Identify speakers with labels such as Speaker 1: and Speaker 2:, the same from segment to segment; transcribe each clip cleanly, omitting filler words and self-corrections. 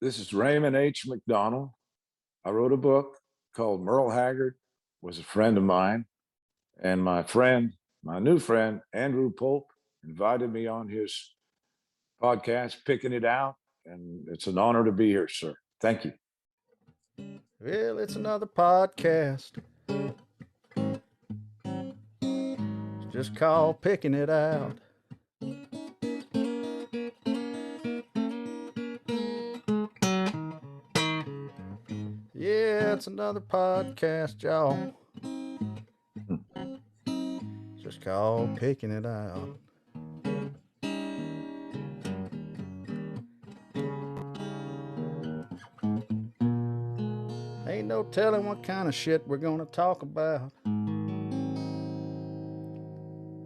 Speaker 1: This is Raymond H McDonald. I wrote a book called Merle Haggard was a friend of mine, and my new friend, Andrew Pope, invited me on his podcast, Picking It Out, and it's an honor to be here, sir. Thank you.
Speaker 2: Well, it's another podcast. It's just called Picking It Out. Yeah, it's another podcast, y'all. It's just called Picking It Out. Ain't no telling what kind of shit we're gonna talk about.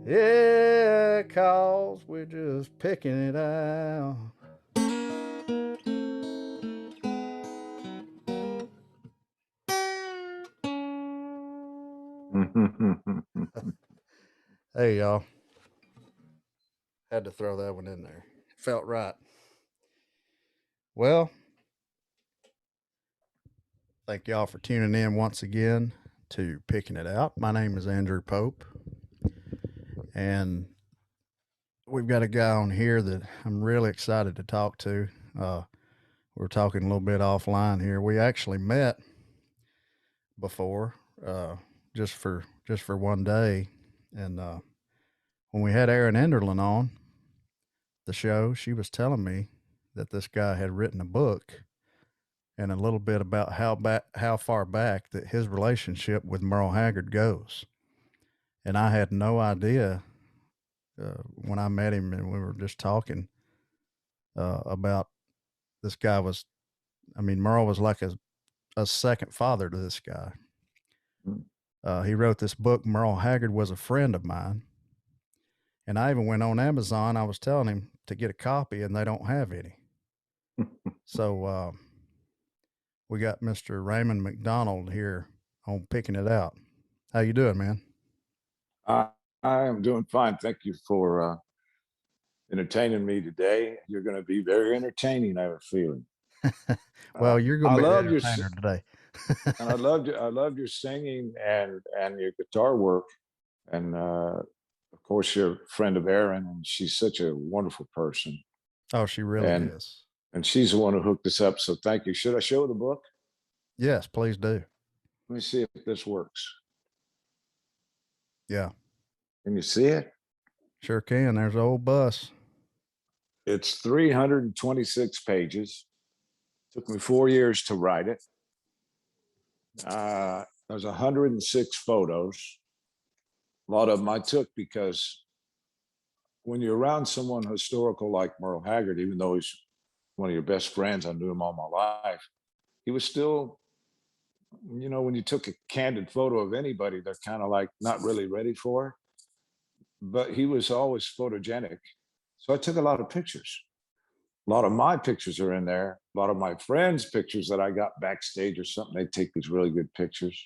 Speaker 2: Yeah, 'cause we're just picking it out. Hey, y'all. Had to throw that one in there. Felt right. Well, thank y'all for tuning in once again to Picking It Out. My name is Andrew Pope, and we've got a guy on here that I'm really excited to talk to. We're talking a little bit offline here. We actually met before, just for one day, and when we had Erin Enderlin on the show, she was telling me that this guy had written a book and a little bit about how far back that his relationship with Merle Haggard goes. And I had no idea when I met him, and we were just talking about this guy was, Merle was like a second father to this guy. He wrote this book, Merle Haggard Was a Friend of Mine. And I even went on Amazon. I was telling him to get a copy, and they don't have any. So we got Mr. Raymond McDonald here on Picking It Out. How you doing, man?
Speaker 1: I am doing fine. Thank you for entertaining me today. You're going to be very entertaining, I have a feeling.
Speaker 2: Well, you're going to be
Speaker 1: love
Speaker 2: the entertainer today.
Speaker 1: And I loved your singing and your guitar work, and of course you're a friend of Erin, and she's such a wonderful person.
Speaker 2: Oh, she really is.
Speaker 1: And she's the one who hooked us up. So thank you. Should I show the book?
Speaker 2: Yes, please do.
Speaker 1: Let me see if this works.
Speaker 2: Yeah.
Speaker 1: Can you see it?
Speaker 2: Sure can. There's the old bus.
Speaker 1: It's 326 pages. Took me 4 years to write it. There's 106 photos. A lot of them I took because when you're around someone historical like Merle Haggard, even though he's one of your best friends, I knew him all my life, he was still, when you took a candid photo of anybody, they're kind of like not really ready for it. But he was always photogenic. So I took a lot of pictures. A lot of my pictures are in there. A lot of my friends' pictures that I got backstage or something, they take these really good pictures.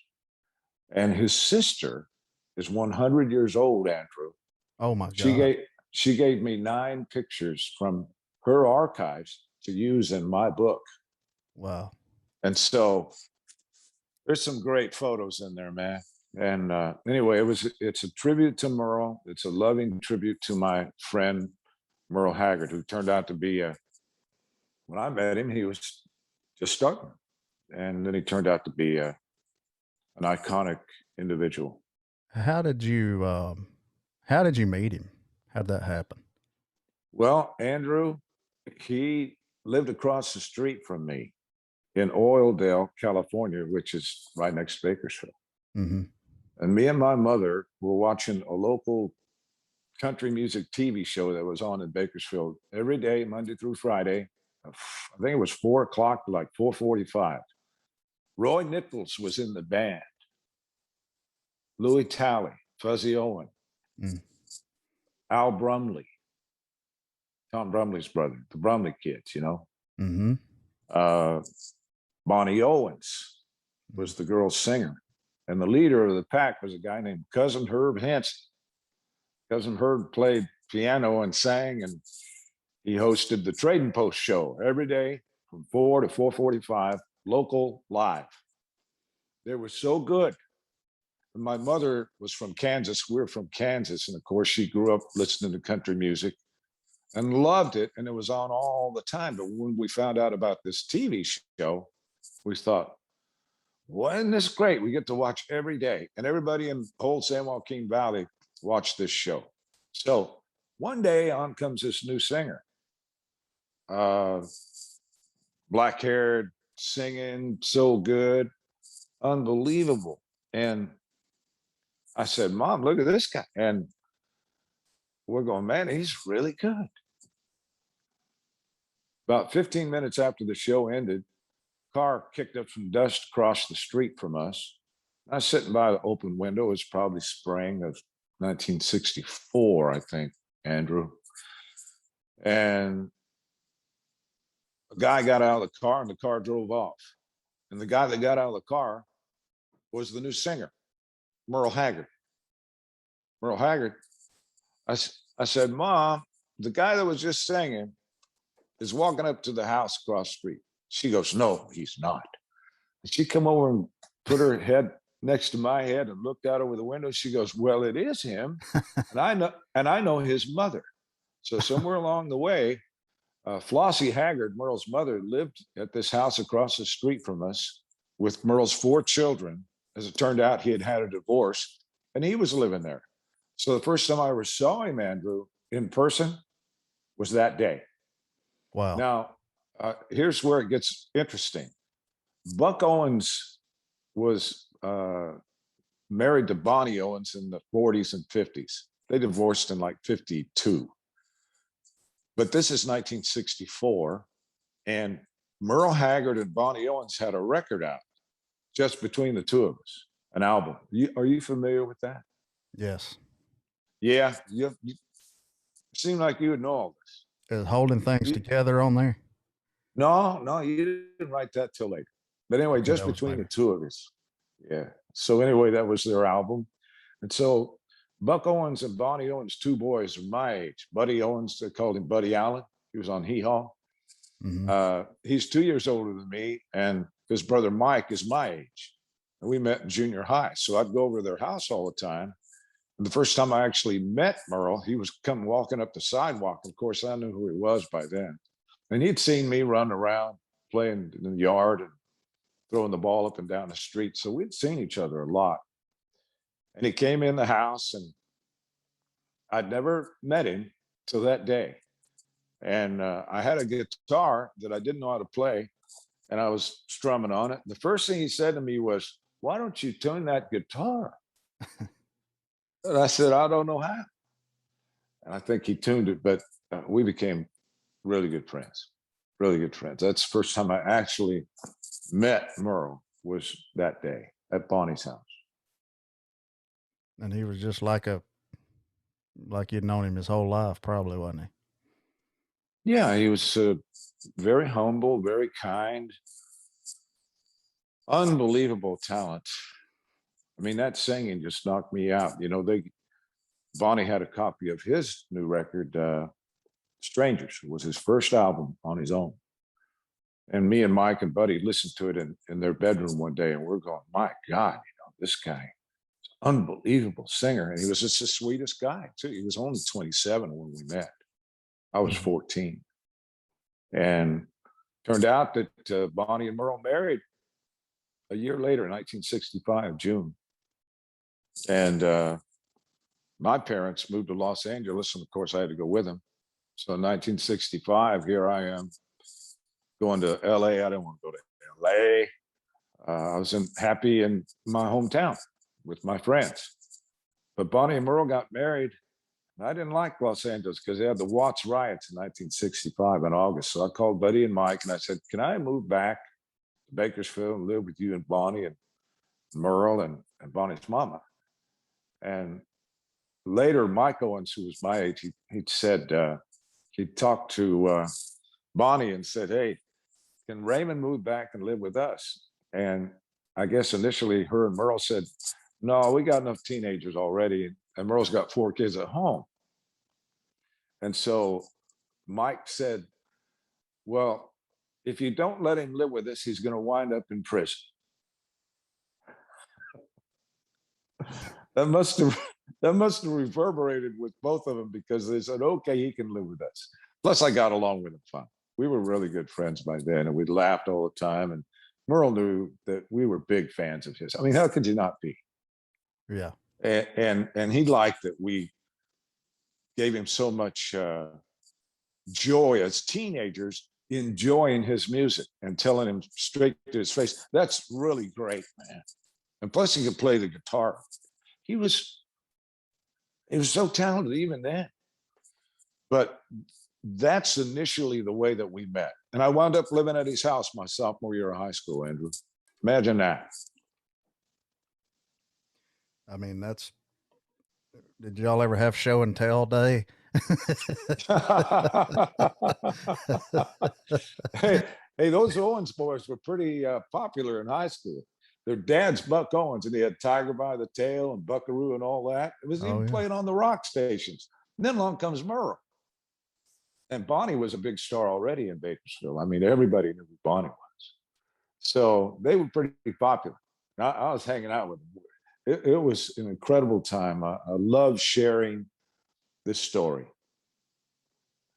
Speaker 1: And his sister is 100 years old, Andrew.
Speaker 2: Oh my God.
Speaker 1: She gave me 9 pictures from her archives to use in my book.
Speaker 2: Wow.
Speaker 1: And so there's some great photos in there, man. And anyway, it's a tribute to Merle. It's a loving tribute to my friend Merle Haggard, who turned out to be when I met him, he was just starting, and then he turned out to be an iconic individual.
Speaker 2: How did you meet him? How'd that happen?
Speaker 1: Well, Andrew, he lived across the street from me in Oildale, California, which is right next to Bakersfield.
Speaker 2: Mm-hmm.
Speaker 1: And me and my mother were watching a local country music TV show that was on in Bakersfield every day, Monday through Friday. I think it was 4 o'clock to like 4:45. Roy Nichols was in the band. Louis Talley, Fuzzy Owen, Al Brumley, Tom Brumley's brother, the Brumley kids,
Speaker 2: Mm-hmm.
Speaker 1: Bonnie Owens was the girl singer. And the leader of the pack was a guy named Cousin Herb Hansen. Cousin Herb played piano and sang, and he hosted the Trading Post show every day from 4 to 4:45, local live. They were so good. My mother was from Kansas. We're from Kansas. And of course, she grew up listening to country music and loved it. And it was on all the time. But when we found out about this TV show, we thought, well, isn't this great? We get to watch every day. And everybody in the whole San Joaquin Valley watched this show. So one day on comes this new singer, black haired, singing so good, unbelievable. And I said, Mom, look at this guy. And we're going, man, he's really good. About 15 minutes after the show ended, car kicked up some dust across the street from us. I was sitting by the open window. It was probably spring of 1964, I think, Andrew. And a guy got out of the car and the car drove off. And the guy that got out of the car was the new singer, Merle Haggard. Merle Haggard. I said, Mom, the guy that was just singing is walking up to the house across the street. She goes, no, he's not. And she come over and put her head next to my head and looked out over the window. She goes, well, it is him. and I know his mother. So somewhere along the way, Flossie Haggard, Merle's mother, lived at this house across the street from us with Merle's 4 children. As it turned out, he had had a divorce and he was living there. So the first time I ever saw him, Andrew, in person was that day.
Speaker 2: Wow.
Speaker 1: Now, here's where it gets interesting. Buck Owens was married to Bonnie Owens in the 40s and 50s. They divorced in like 52. But this is 1964, and Merle Haggard and Bonnie Owens had a record out just between the two of us, an album. Are you familiar with that?
Speaker 2: Yes.
Speaker 1: Yeah, you seem like you would know all this.
Speaker 2: Is Holding Things Together on there?
Speaker 1: No, you didn't write that till later. But anyway,
Speaker 2: Okay,
Speaker 1: just
Speaker 2: that was
Speaker 1: between
Speaker 2: later.
Speaker 1: the two of us. Yeah. So anyway, that was their album. And so Buck Owens and Bonnie Owens, 2 boys are my age. Buddy Owens, they called him Buddy Allen. He was on Hee Haw.
Speaker 2: Mm-hmm.
Speaker 1: He's 2 years older than me, and his brother Mike is my age. And we met in junior high. So I'd go over to their house all the time. And the first time I actually met Merle, he was coming walking up the sidewalk. Of course, I knew who he was by then. And he'd seen me run around, playing in the yard and throwing the ball up and down the street. So we'd seen each other a lot. And he came in the house, and I'd never met him till that day. And I had a guitar that I didn't know how to play, and I was strumming on it. The first thing he said to me was, why don't you tune that guitar? And I said, I don't know how. And I think he tuned it, but we became really good friends, really good friends. That's the first time I actually met Merle, was that day at Bonnie's house.
Speaker 2: And he was just like you'd known him his whole life, probably, wasn't he?
Speaker 1: Yeah, he was very humble, very kind, unbelievable talent. I mean, that singing just knocked me out. You know, Bonnie had a copy of his new record, Strangers. It was his first album on his own. And me and Mike and Buddy listened to it in their bedroom one day, and we're going, my God, this guy, unbelievable singer. And he was just the sweetest guy, too. He was only 27 when we met. I was 14. And turned out that Bonnie and Merle married a year later, 1965, June. And my parents moved to Los Angeles, and of course I had to go with them. So in 1965, here I am going to LA. I didn't want to go to LA. I was happy in my hometown with my friends. But Bonnie and Merle got married. And I didn't like Los Angeles because they had the Watts riots in 1965 in August. So I called Buddy and Mike and I said, can I move back to Bakersfield and live with you and Bonnie and Merle and Bonnie's mama? And later, Mike Owens, who was my age, he said, he talked to Bonnie and said, hey, can Raymond move back and live with us? And I guess initially her and Merle said, no, we got enough teenagers already. And Merle's got 4 kids at home. And so Mike said, well, if you don't let him live with us, he's going to wind up in prison. That must have reverberated with both of them, because they said, okay, he can live with us. Plus, I got along with him fine. We were really good friends by then, and we laughed all the time. And Merle knew that we were big fans of his. I mean, how could you not be?
Speaker 2: Yeah.
Speaker 1: And he liked that we gave him so much joy as teenagers, enjoying his music and telling him straight to his face, that's really great, man. And plus, he could play the guitar. He was so talented even then. But that's initially the way that we met. And I wound up living at his house my sophomore year of high school, Andrew. Imagine that.
Speaker 2: I mean, did y'all ever have show and tell day?
Speaker 1: hey, those Owens boys were pretty popular in high school. Their dad's Buck Owens, and he had Tiger by the Tail and Buckaroo and all that. It was even played on the rock stations. And then along comes Merle. And Bonnie was a big star already in Bakersfield. I mean, everybody knew who Bonnie was. So they were pretty popular. I was hanging out with them. It was an incredible time. I love sharing this story.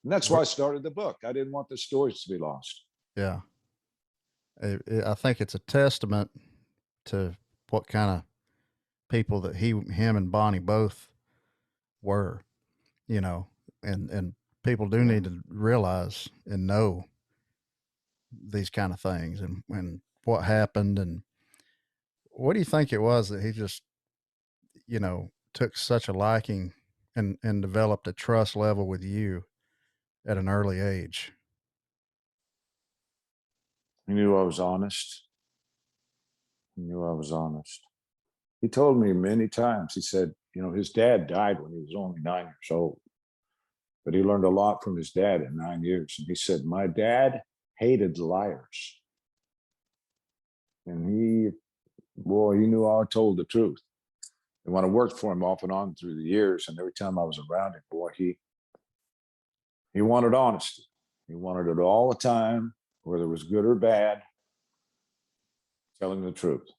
Speaker 1: And that's why I started the book. I didn't want the stories to be lost.
Speaker 2: Yeah. I think it's a testament to what kind of people that him and Bonnie both were, and people do need to realize and know these kind of things and what happened. And what do you think it was that he just, took such a liking and developed a trust level with you at an early age?
Speaker 1: He knew I was honest. He knew I was honest. He told me many times, he said, his dad died when he was only 9 years old, but he learned a lot from his dad in 9 years. And he said, my dad hated liars. And he knew I told the truth. And when I worked for him off and on through the years, and every time I was around him, he wanted honesty. He wanted it all the time, whether it was good or bad, telling the truth.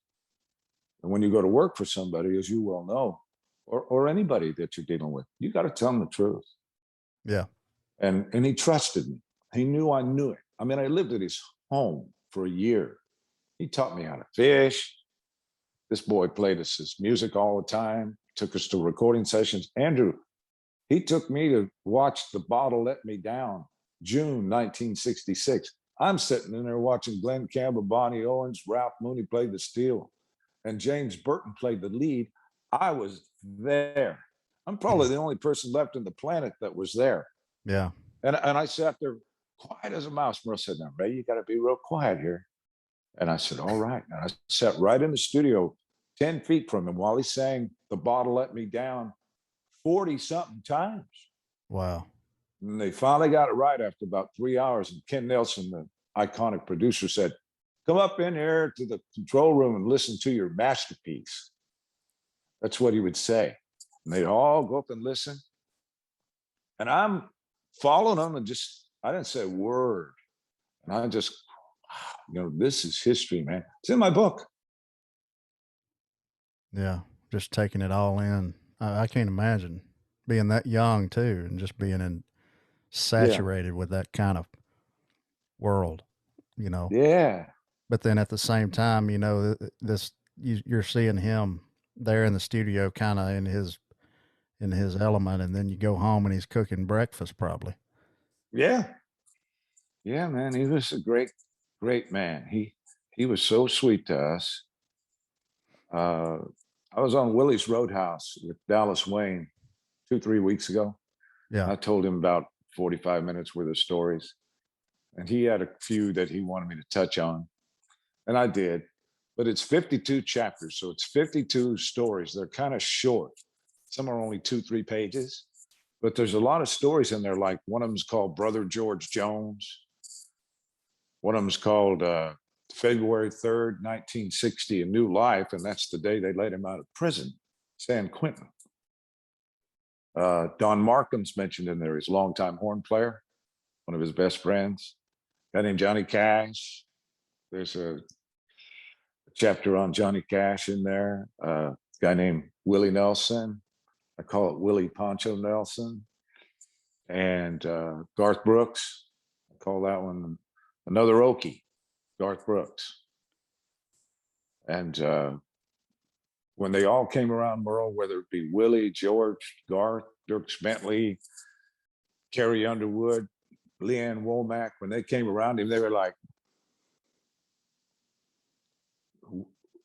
Speaker 1: And when you go to work for somebody, as you well know, or anybody that you're dealing with, you got to tell them the truth.
Speaker 2: Yeah.
Speaker 1: And he trusted me. He knew I knew it. I mean, I lived at his home for a year. He taught me how to fish. This boy played us his music all the time, took us to recording sessions. Andrew, he took me to watch The Bottle Let Me Down, June 1966. I'm sitting in there watching Glenn Campbell, Bonnie Owens, Ralph Mooney played the steel, and James Burton played the lead. I was there. I'm probably the only person left on the planet that was there.
Speaker 2: Yeah.
Speaker 1: And I sat there quiet as a mouse. Merle said, now, Ray, you got to be real quiet here. And I said, all right. And I sat right in the studio 10 feet from him while he sang The Bottle Let Me Down 40-something times.
Speaker 2: Wow.
Speaker 1: And they finally got it right after about 3 hours. And Ken Nelson, the iconic producer, said, come up in here to the control room and listen to your masterpiece. That's what he would say. And they'd all go up and listen. And I'm following them and I didn't say a word. And I just, this is history, man. It's in my book.
Speaker 2: Yeah. Just taking it all in. I can't imagine being that young too, and just being saturated with that kind of world,
Speaker 1: Yeah.
Speaker 2: But then at the same time, you're seeing him there in the studio, kind of in his element, and then you go home and he's cooking breakfast probably.
Speaker 1: Yeah. Yeah, man. He was a great, great man. He was so sweet to us. I was on Willie's Roadhouse with Dallas Wayne 2-3 weeks ago.
Speaker 2: Yeah.
Speaker 1: I told him about 45 minutes worth of stories, and he had a few that he wanted me to touch on, and I did. But it's 52 chapters, so it's 52 stories. They're kind of short. Some are only 2-3 pages, but there's a lot of stories in there. Like one of them is called Brother George Jones. One of them is called February 3rd, 1960, A New Life, and that's the day they let him out of prison, San Quentin. Don Markham's mentioned in there, his longtime horn player, one of his best friends. guy named Johnny Cash. There's a chapter on Johnny Cash in there. Guy named Willie Nelson. I call it Willie Poncho Nelson. And Garth Brooks. I call that one another Okie, Garth Brooks. And when they all came around Merle, whether it be Willie, George, Garth, Dierks Bentley, Carrie Underwood, Leanne Womack, when they came around him, they were like,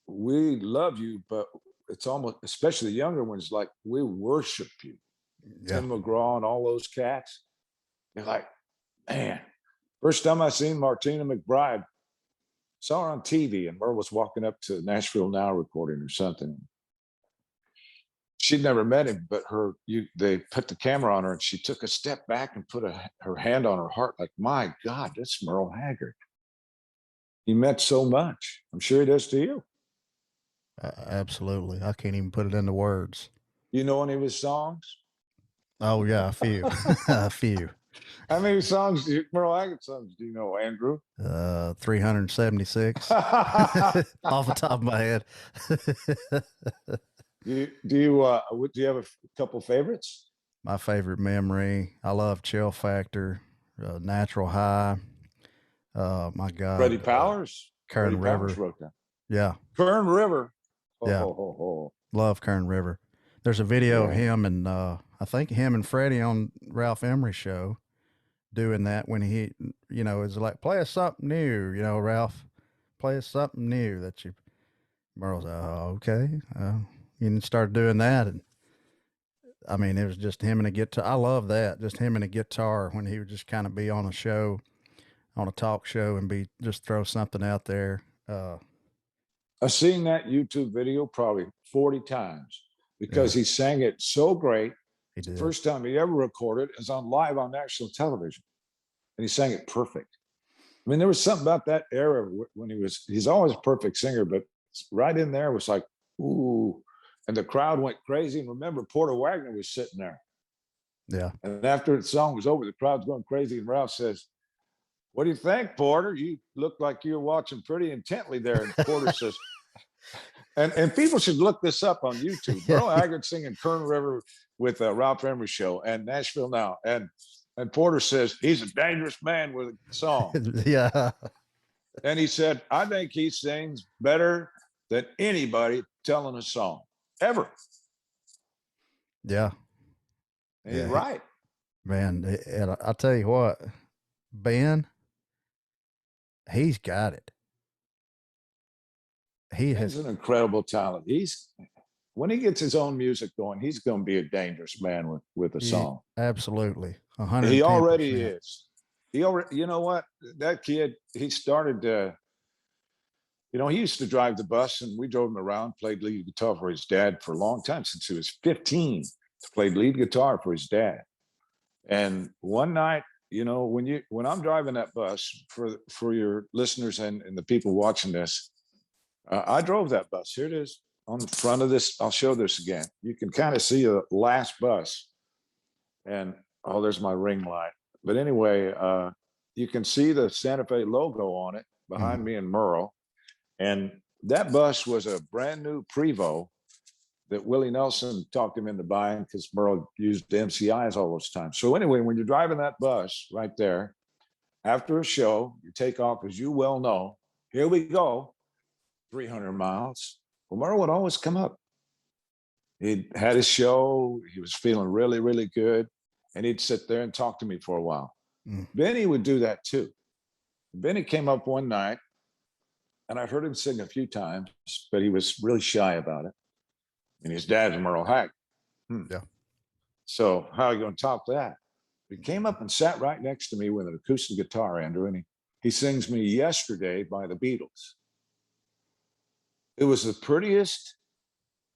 Speaker 1: we love you, but it's almost, especially the younger ones, like, we worship you.
Speaker 2: Yeah.
Speaker 1: Tim McGraw and all those cats. They're like, man, first time I seen Martina McBride, saw her on TV, and Merle was walking up to Nashville Now recording or something. She'd never met him, but they put the camera on her, and she took a step back and put her hand on her heart, like, my God, that's Merle Haggard. He meant so much. I'm sure he does to you.
Speaker 2: Absolutely. I can't even put it into words.
Speaker 1: You know any of his songs?
Speaker 2: Oh yeah, a few. A few.
Speaker 1: How many songs, Merle Haggard songs, do you know, Andrew?
Speaker 2: 376 off the top of my head.
Speaker 1: Do you have a couple favorites?
Speaker 2: My favorite memory. I love Chill Factor, Natural High. My God.
Speaker 1: Freddie Powers?
Speaker 2: Kern
Speaker 1: Freddie
Speaker 2: River.
Speaker 1: Powers wrote that.
Speaker 2: Yeah.
Speaker 1: Kern River.
Speaker 2: Yeah. Love Kern River. There's a video of him and I think him and Freddie on Ralph Emery's show doing that when he, is like, play us something new, Ralph, play us something new that you, Merle's, okay. And started doing that. And I mean, it was just him and a guitar. I love that. Just him and a guitar when he would just kind of be on a show, on a talk show, and just throw something out there.
Speaker 1: I've seen that YouTube video probably 40 times because he sang it so great.
Speaker 2: He did.
Speaker 1: The first time he ever recorded is on live on national television, and he sang it perfect. I mean, there was something about that era when he's always a perfect singer, but right in there was like, ooh, and the crowd went crazy. And remember, Porter Wagner was sitting there.
Speaker 2: Yeah.
Speaker 1: And after the song was over, the crowd's going crazy. And Ralph says, what do you think, Porter? You look like you're watching pretty intently there. And Porter says, and people should look this up on YouTube. Merle Haggard singing Kern River with Ralph Emery show and Nashville Now. And Porter says, he's a dangerous man with a song.
Speaker 2: Yeah.
Speaker 1: And he said, I think he sings better than anybody telling a song ever.
Speaker 2: Yeah.
Speaker 1: And he's right.
Speaker 2: Man, and I'll tell you what, Ben, he's got it.
Speaker 1: He's an incredible talent. When he gets his own music going, he's going to be a dangerous man with a song.
Speaker 2: Absolutely.
Speaker 1: He already is. You know what? That kid, he started he used to drive the bus, and we drove him around, played lead guitar for his dad for a long time, since he was 15, played lead guitar for his dad. And one night, when I'm driving that bus, for your listeners and the people watching this, I drove that bus. Here it is on the front of this. I'll show this again. You can kind of see the last bus. And, there's my ring light. But anyway, you can see the Santa Fe logo on it behind me and Merle. And that bus was a brand new Prevost that Willie Nelson talked him into buying because Merle used MCIs all those times. So anyway, when you're driving that bus right there, after a show, you take off, as you well know, here we go, 300 miles. Well, Merle would always come up. He had his show. He was feeling really, really good. And he'd sit there and talk to me for a while. Benny would do that too. Benny came up one night, and I heard him sing a few times, but he was really shy about it. And his dad's Merle Haggard.
Speaker 2: Yeah.
Speaker 1: So how are you going to top that? He came up and sat right next to me with an acoustic guitar, Andrew, and he sings me Yesterday by the Beatles. It was the prettiest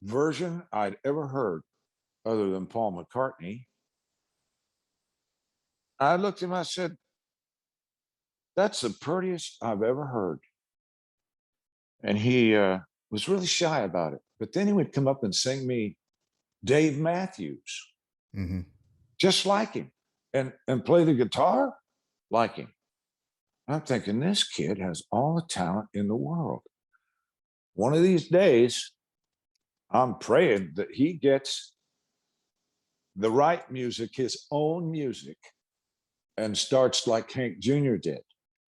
Speaker 1: version I'd ever heard, other than Paul McCartney. I looked at him, I said, that's the prettiest I've ever heard. And he was really shy about it. But then he would come up and sing me Dave Matthews, just like him, and play the guitar like him. I'm thinking this kid has all the talent in the world. One of these days, I'm praying that he gets the right music, his own music, and starts like Hank Jr. did.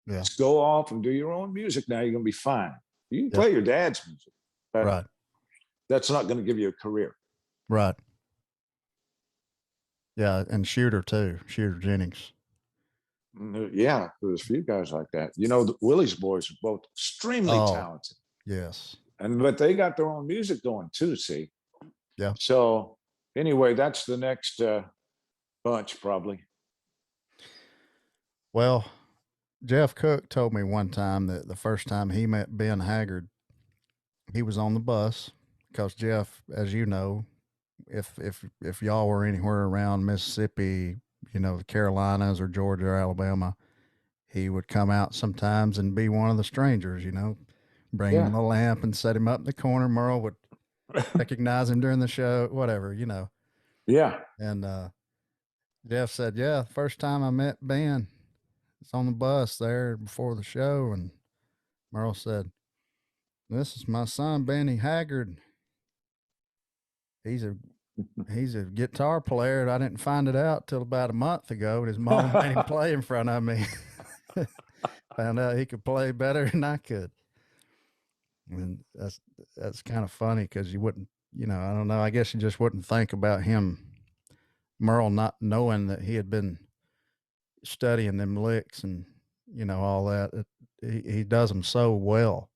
Speaker 2: Yeah.
Speaker 1: Just go off and do your own music. Now you're going to be fine. You can
Speaker 2: Yeah.
Speaker 1: play your dad's music, but
Speaker 2: Right.
Speaker 1: that's not going to give you a career.
Speaker 2: Right. Yeah. And Shooter too. Shooter Jennings.
Speaker 1: Yeah, there's a few guys like that. You know, the Willie's boys are both extremely talented.
Speaker 2: Yes.
Speaker 1: But they got their own music going too, see?
Speaker 2: Yeah.
Speaker 1: So anyway, that's the next bunch probably.
Speaker 2: Well, Jeff Cook told me one time that the first time he met Ben Haggard, he was on the bus because Jeff, as you know, if y'all were anywhere around Mississippi, you know, the Carolinas or Georgia or Alabama, he would come out sometimes and be one of the strangers, you know, bring him a lamp and set him up in the corner. Merle would recognize him during the show, whatever, you know.
Speaker 1: Yeah.
Speaker 2: And Jeff said, yeah, first time I met Ben, it's on the bus there before the show. And Merle said, this is my son, Benny Haggard. He's a guitar player. And I didn't find it out till about a month ago. And his mom made him play in front of me. Found out he could play better than I could. And that's kind of funny because you wouldn't, you know, I don't know. I guess you just wouldn't think about him, Merle, not knowing that he had been studying them licks and, you know, all that. He does them so well.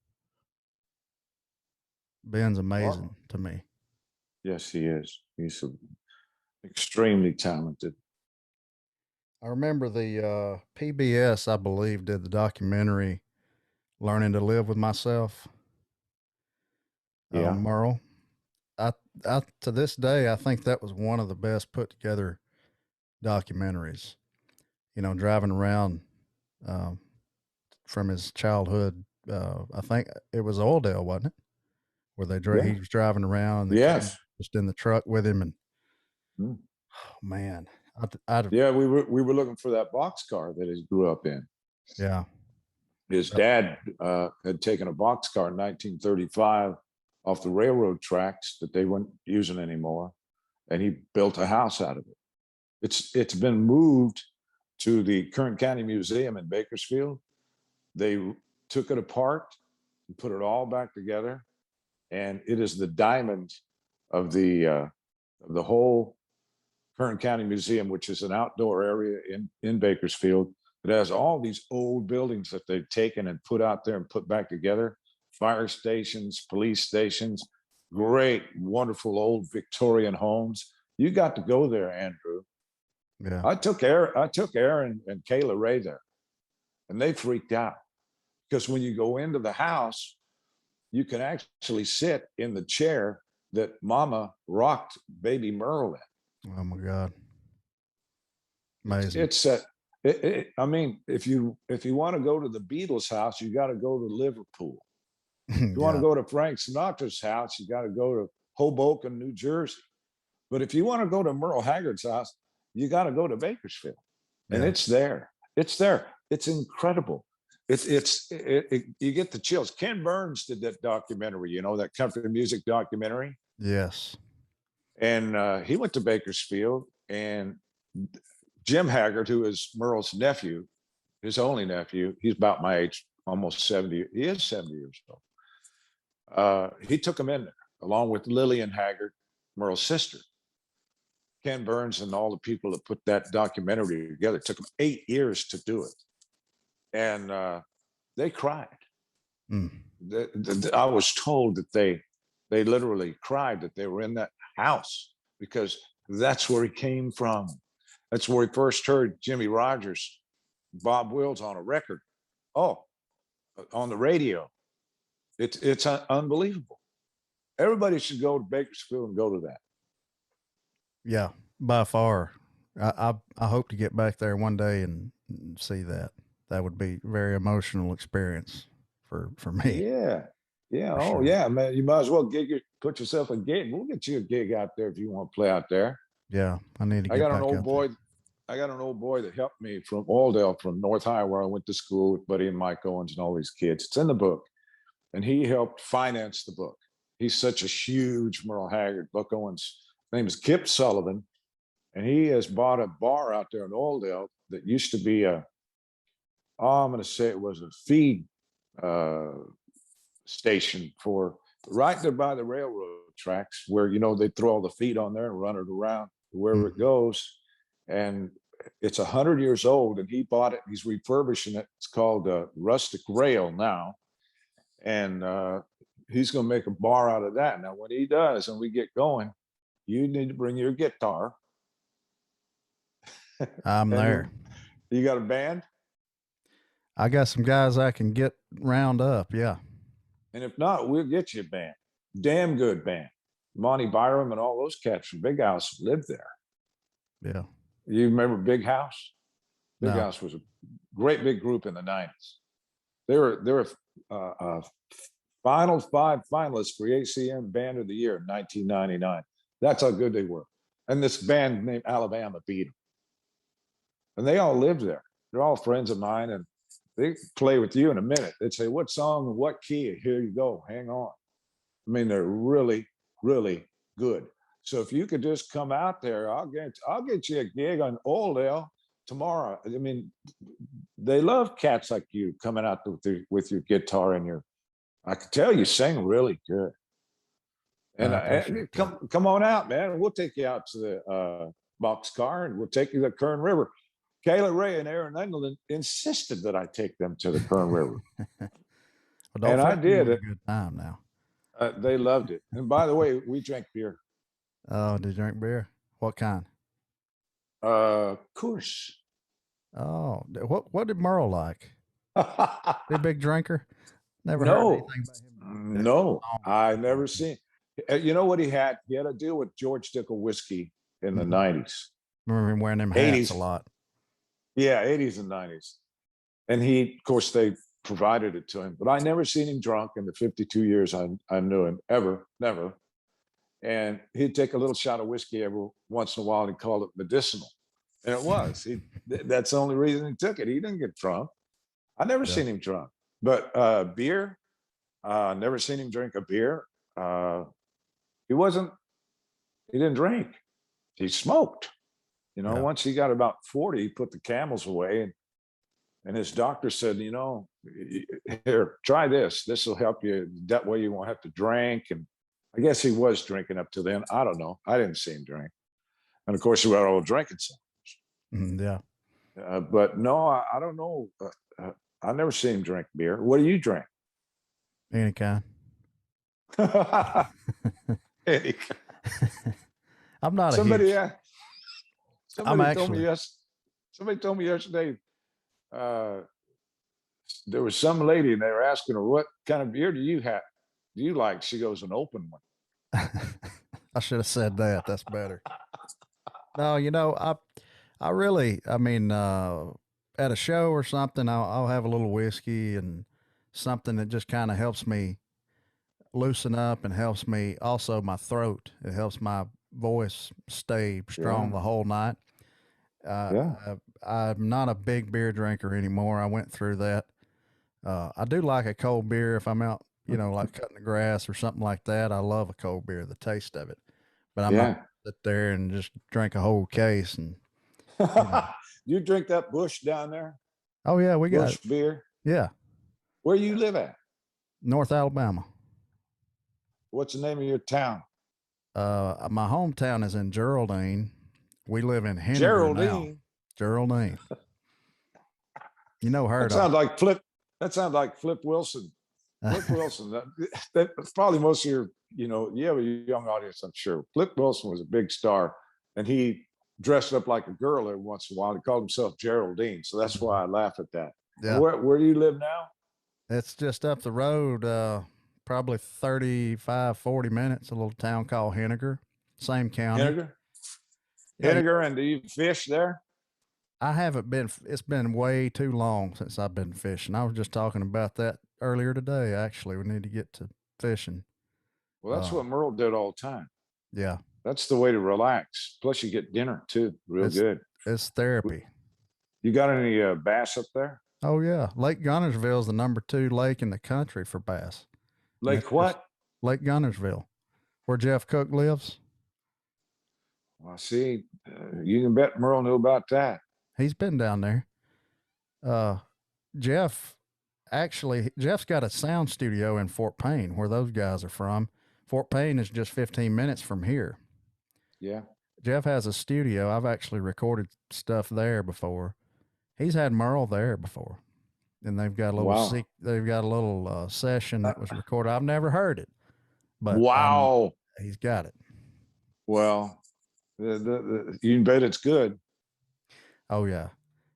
Speaker 2: Ben's amazing to me.
Speaker 1: Yes, he is. He's extremely talented.
Speaker 2: I remember the PBS, I believe, did the documentary "Learning to Live with Myself."
Speaker 1: Yeah.
Speaker 2: Merle. I to this day, I think that was one of the best put together documentaries. You know, driving around from his childhood. I think it was Oildale, wasn't it? Where he was driving around. And
Speaker 1: yes.
Speaker 2: Just in the truck with him, and
Speaker 1: oh
Speaker 2: man,
Speaker 1: yeah, we were looking for that boxcar that he grew up in.
Speaker 2: Yeah.
Speaker 1: His dad had taken a boxcar in 1935 off the railroad tracks that they weren't using anymore, and he built a house out of it. It's been moved to the Kern County Museum in Bakersfield. They took it apart and put it all back together, and it is the diamond of the whole Kern County Museum, which is an outdoor area in Bakersfield. It has all these old buildings that they've taken and put out there and put back together. Fire stations, police stations, great, wonderful old Victorian homes. You got to go there, Andrew.
Speaker 2: Yeah.
Speaker 1: I took Aaron and Kayla Ray there, and they freaked out because when you go into the house, you can actually sit in the chair that Mama rocked baby Merle in.
Speaker 2: Oh my God. Amazing.
Speaker 1: I mean, if you want to go to the Beatles' house, you got to go to Liverpool. If you want to go to Frank Sinatra's house, you got to go to Hoboken, New Jersey. But if you want to go to Merle Haggard's house, you got to go to Bakersfield. And it's there. It's there. It's incredible. You get the chills. Ken Burns did that documentary, you know, that country music documentary.
Speaker 2: Yes.
Speaker 1: And he went to Bakersfield, and Jim Haggard, who is Merle's nephew, his only nephew, he's about my age, almost 70. He is 70 years old. He took him in there, along with Lillian Haggard, Merle's sister. Ken Burns and all the people that put that documentary together. It took them 8 years to do it. And they cried. I was told that they literally cried that they were in that house because that's where he came from. That's where he first heard Jimmy Rogers, Bob Wills on a record. Oh, on the radio. It's unbelievable. Everybody should go to Bakersfield and go to that.
Speaker 2: Yeah, by far. I hope to get back there one day and see that. That would be a very emotional experience for me.
Speaker 1: Yeah. Yeah.
Speaker 2: For
Speaker 1: oh,
Speaker 2: sure.
Speaker 1: yeah, man. You might as well put yourself a gig. We'll get you a gig out there if you want to play out there.
Speaker 2: Yeah, I need to.
Speaker 1: I got an old boy. I got an old boy that helped me from Oildale, from North High, where I went to school with Buddy and Mike Owens and all these kids. It's in the book, and he helped finance the book. He's such a huge Merle Haggard. Buck Owens' name is Kip Sullivan, and he has bought a bar out there in Oildale that used to be I'm going to say it was a feed station for right there by the railroad tracks, where they throw all the feed on there and run it around wherever it goes. And it's 100 years old, and he bought it. He's refurbishing it. It's called Rustic Rail now, and he's going to make a bar out of that. Now, when he does, and we get going, you need to bring your guitar.
Speaker 2: I'm there.
Speaker 1: You got a band?
Speaker 2: I got some guys I can get round up. Yeah.
Speaker 1: And if not, we'll get you a band. Damn good band. Monty Byram and all those cats from Big House lived there. Yeah. You remember Big House? Big House was a great big group in the 90s. They were final 5 finalists for ACM Band of the Year in 1999. That's how good they were. And this band named Alabama beat them. And they all lived there. They're all friends of mine, and they play with you in a minute. They'd say, what song and what key? Here you go. Hang on. I mean, they're really, really good. So if you could just come out there, I'll get you a gig on Oildale tomorrow. I mean, they love cats like you coming out with your guitar and I can tell you sing really good. And come on out, man. We'll take you out to the boxcar, and we'll take you to Kern River. Kayla Ray and Aaron England insisted that I take them to the Kern River.
Speaker 2: Well, and I did it. A good time now.
Speaker 1: They loved it. And by the way, we drank beer.
Speaker 2: Oh, did you drink beer? What kind?
Speaker 1: Coors.
Speaker 2: Oh, what did Merle like? The big drinker? Never heard anything about him.
Speaker 1: No, I never seen. You know what he had? He had a deal with George Dickel whiskey in the 90s.
Speaker 2: Remember him wearing them hats a lot.
Speaker 1: Yeah, 80s and 90s. And of course, they provided it to him. But I never seen him drunk in the 52 years I knew him, ever, never. And he'd take a little shot of whiskey every once in a while and call it medicinal. And it was. That's the only reason he took it. He didn't get drunk. I never seen him drunk. But beer, never seen him drink a beer. He didn't drink. He smoked. Once he got about 40, he put the Camels away, and his doctor said, here, try this. This will help you. That way you won't have to drink. And I guess he was drinking up to then. I don't know. I didn't see him drink. And of course, we were all drinking some.
Speaker 2: Yeah.
Speaker 1: But no, I don't know. I never seen him drink beer. What do you drink?
Speaker 2: Any kind.
Speaker 1: Any kind.
Speaker 2: I'm not
Speaker 1: Somebody told me yesterday, there was some lady and they were asking her, what kind of beer do you like? She goes, an open one.
Speaker 2: I should have said that. That's better. No, I mean, at a show or something, I'll have a little whiskey and something that just kind of helps me loosen up and helps me also my throat. It helps my voice stay strong the whole night. I'm not a big beer drinker anymore. I went through that. I do like a cold beer if I'm out, like cutting the grass or something like that. I love a cold beer, the taste of it. But I'm not sit there and just drink a whole case. And
Speaker 1: you drink that Bush down there?
Speaker 2: Oh yeah, we got
Speaker 1: Bush beer.
Speaker 2: Yeah.
Speaker 1: Where you live at?
Speaker 2: North Alabama.
Speaker 1: What's the name of your town?
Speaker 2: My hometown is in Geraldine. We live in Henry now. Geraldine. Her.
Speaker 1: That sounds like Flip. That sounds like Flip Wilson. Flip Wilson. That's probably most of your, you have a young audience, I'm sure. Flip Wilson was a big star, and he dressed up like a girl every once in a while. He called himself Geraldine, so that's why I laugh at that. Yeah. Where do you live now?
Speaker 2: It's just up the road, probably 35, 40 minutes, a little town called Henniger, same county.
Speaker 1: Henniger, and do you fish there?
Speaker 2: I haven't been. It's been way too long since I've been fishing. I was just talking about that earlier today. Actually, we need to get to fishing.
Speaker 1: Well, that's what Merle did all the time.
Speaker 2: Yeah.
Speaker 1: That's the way to relax. Plus, you get dinner too, real good.
Speaker 2: It's therapy.
Speaker 1: You got any bass up there?
Speaker 2: Oh yeah, Lake Gunnersville is the #2 lake in the country for bass. And it's
Speaker 1: Like
Speaker 2: just
Speaker 1: what?
Speaker 2: Lake Gunnersville, where Jeff Cook lives.
Speaker 1: Well, see, you can bet Merle knew about that.
Speaker 2: He's been down there. Uh, Jeff, Jeff's got a sound studio in Fort Payne, where those guys are from. Fort Payne is just 15 minutes from here.
Speaker 1: Yeah.
Speaker 2: Jeff has a studio. I've actually recorded stuff there before. He's had Merle there before, and
Speaker 1: Wow.
Speaker 2: they've got a little session that was recorded. I've never heard it, but
Speaker 1: Wow.
Speaker 2: he's got it.
Speaker 1: Well, you can bet it's good.
Speaker 2: Oh yeah,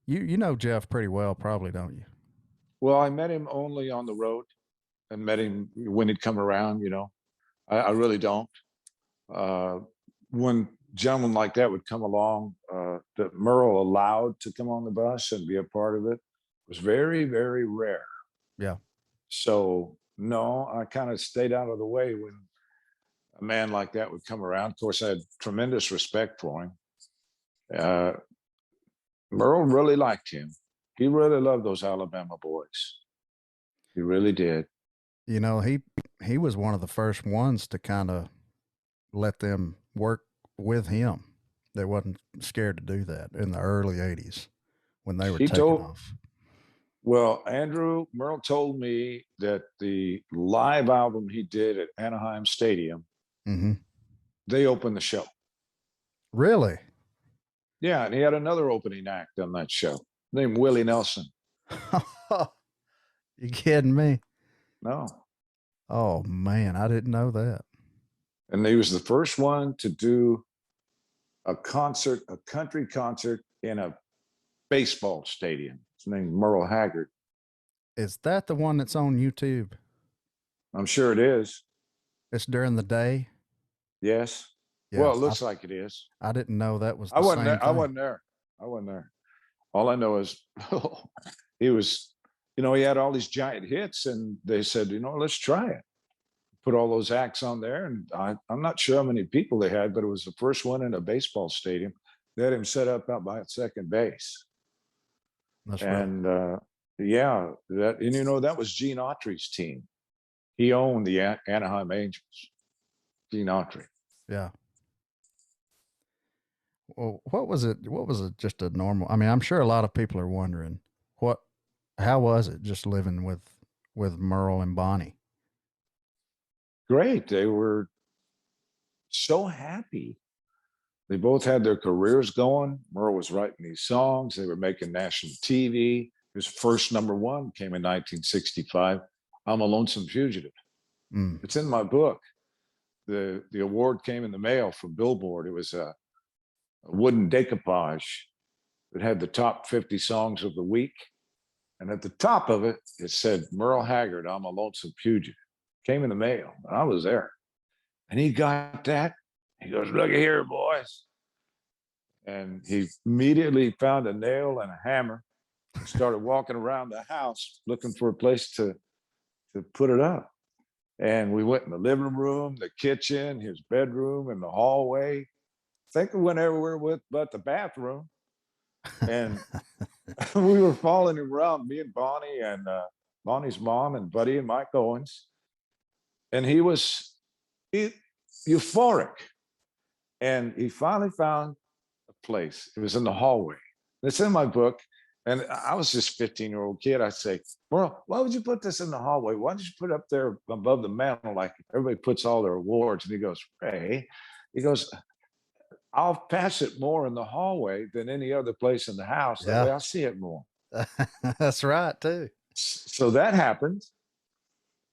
Speaker 2: you know Jeff pretty well, probably, don't you?
Speaker 1: Well, I met him only on the road and met him when he'd come around, you know. I really don't. Uh, when gentlemen like that would come along, that Merle allowed to come on the bus and be a part of it was very, very rare.
Speaker 2: Yeah.
Speaker 1: So, no, I kind of stayed out of the way when a man like that would come around. Of course, I had tremendous respect for him. Uh, Merle really liked him. He really loved those Alabama boys. He really did.
Speaker 2: You know, he was one of the first ones to kind of let them work with him. They wasn't scared to do that in the early '80s when they were
Speaker 1: He
Speaker 2: taking
Speaker 1: told,
Speaker 2: off.
Speaker 1: well, Andrew, Merle told me that the live album he did at Anaheim Stadium,
Speaker 2: Mm-hmm.
Speaker 1: they opened the show.
Speaker 2: Really?
Speaker 1: Yeah, and he had another opening act on that show named Willie Nelson.
Speaker 2: You kidding me?
Speaker 1: No.
Speaker 2: Oh man, I didn't know that.
Speaker 1: And he was the first one to do a concert, a country concert in a baseball stadium. His name's Merle Haggard.
Speaker 2: Is that the one that's on YouTube?
Speaker 1: I'm sure it is.
Speaker 2: It's during the day.
Speaker 1: Yes.
Speaker 2: Yeah,
Speaker 1: Well, it looks like it is.
Speaker 2: I didn't know that was
Speaker 1: I
Speaker 2: the
Speaker 1: wasn't
Speaker 2: same
Speaker 1: there. I
Speaker 2: thing.
Speaker 1: wasn't there. I wasn't there. All I know is he was, you know, he had all these giant hits, and they said, you know, let's try it. Put all those acts on there, and I'm not sure how many people they had, but it was the first one in a baseball stadium. They had him set up out by second base,
Speaker 2: That's right.
Speaker 1: and yeah, that, and you know, that was Gene Autry's team. He owned the Anaheim Angels. Gene Autry.
Speaker 2: Yeah. Well, what was it? What was it? Just a normal. I mean, I'm sure a lot of people are wondering how was it just living with Merle and Bonnie?
Speaker 1: Great. They were so happy. They both had their careers going. Merle was writing these songs. They were making national TV. His first #1 came in 1965. I'm a Lonesome Fugitive.
Speaker 2: Mm.
Speaker 1: It's in my book. The award came in the mail from Billboard. It was a wooden decoupage that had the top 50 songs of the week. And at the top of it, it said, Merle Haggard, I'm a Lonesome Fugitive. Came in the mail. And I was there. And he got that. He goes, look here, boys. And he immediately found a nail and a hammer and started walking around the house looking for a place to put it up. And we went in the living room, the kitchen, his bedroom, and the hallway. I think we went everywhere but the bathroom. And we were following him around, me and Bonnie and Bonnie's mom and Buddy and Mike Owens. And he was euphoric. And he finally found a place. It was in the hallway. It's in my book. And I was just a 15-year-old kid. I'd say, Merle, why would you put this in the hallway? Why don't you put it up there above the mantle like everybody puts all their awards? And he goes, Ray, he goes, I'll pass it more in the hallway than any other place in the house. That way I'll see it more.
Speaker 2: That's right, too.
Speaker 1: So that happened.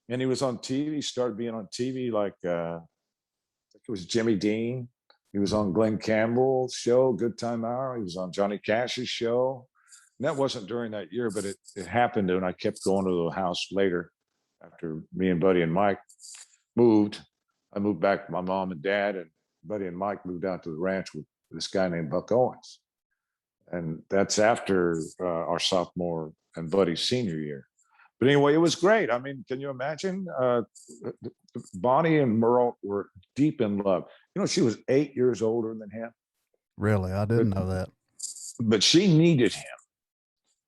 Speaker 1: And he was on TV, he started being on TV like I think it was Jimmy Dean. He was on Glenn Campbell's show, Good Time Hour. He was on Johnny Cash's show. And that wasn't during that year, but it happened. And I kept going to the house later after me and Buddy and Mike moved. I moved back with my mom and dad, and Buddy and Mike moved out to the ranch with this guy named Buck Owens. And that's after our sophomore and Buddy's senior year. But anyway, it was great. I mean, can you imagine? Bonnie and Merle were deep in love. You know, she was 8 years older than him.
Speaker 2: Really? I didn't know that.
Speaker 1: but she needed him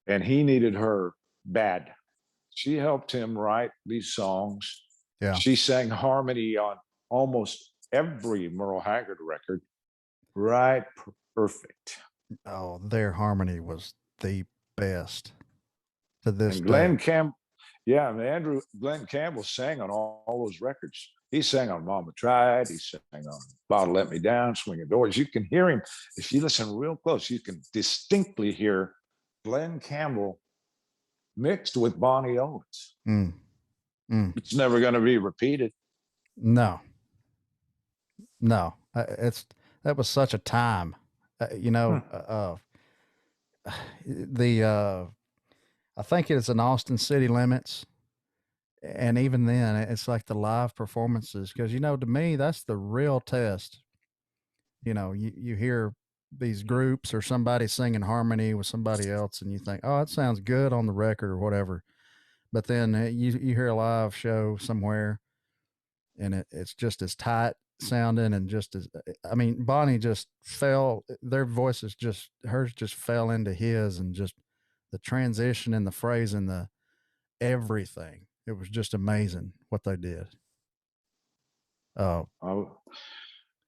Speaker 1: and he needed her bad. She helped him write these songs.
Speaker 2: Yeah.
Speaker 1: She sang harmony on almost every Merle Haggard record. Right. Perfect.
Speaker 2: Oh, their harmony was the best to this
Speaker 1: And
Speaker 2: day.
Speaker 1: Yeah, and Glenn Campbell sang on all those records. He sang on Mama Tried. He sang on Bottle Let Me Down, Swinging Doors. You can hear him. If you listen real close, you can distinctly hear Glenn Campbell mixed with Bonnie Owens.
Speaker 2: Mm. Mm.
Speaker 1: It's never going to be repeated.
Speaker 2: No, no, that was such a time, you know, I think it's in Austin city limits. And even then it's like the live performances. Cause you know, to me, that's the real test. You know, you hear these groups or somebody singing harmony with somebody else and you think, oh, it sounds good on the record or whatever. But then you hear a live show somewhere and it's just as tight sounding and just as, I mean, Bonnie just fell, their voices just, hers just fell into his, and just the transition and the phrase and the everything. It was just amazing what they did.
Speaker 1: Oh,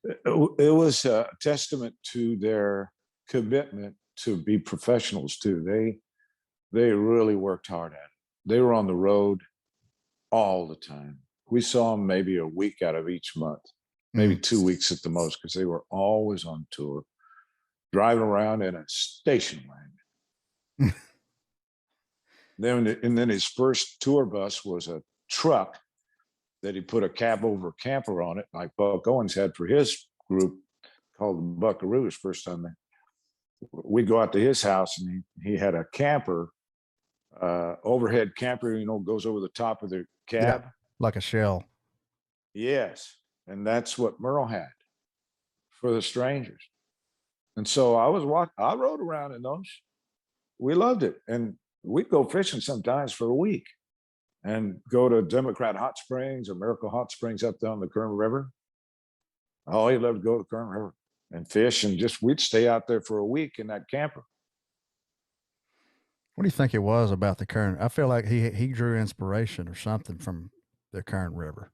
Speaker 1: it was a testament to their commitment to be professionals too. They really worked hard at it. They were on the road all the time. We saw them maybe a week out of each month, maybe 2 weeks at the most, because they were always on tour, driving around in a station wagon. Then his first tour bus was a truck that he put a cab over camper on it, like Buck Owens had for his group called the Buckaroos. First time we'd go out to his house and he had a camper, overhead camper, you know, goes over the top of the cab.
Speaker 2: Yeah, like a shell.
Speaker 1: Yes. And that's what Merle had for the Strangers. And so I rode around in those. We loved it. And we'd go fishing sometimes for a week and go to Democrat Hot Springs or Miracle Hot Springs up down the Kern River. Oh, he loved to go to Kern River and fish, and we'd stay out there for a week in that camper.
Speaker 2: What do you think it was about the Kern? I feel like he drew inspiration or something from the Kern River.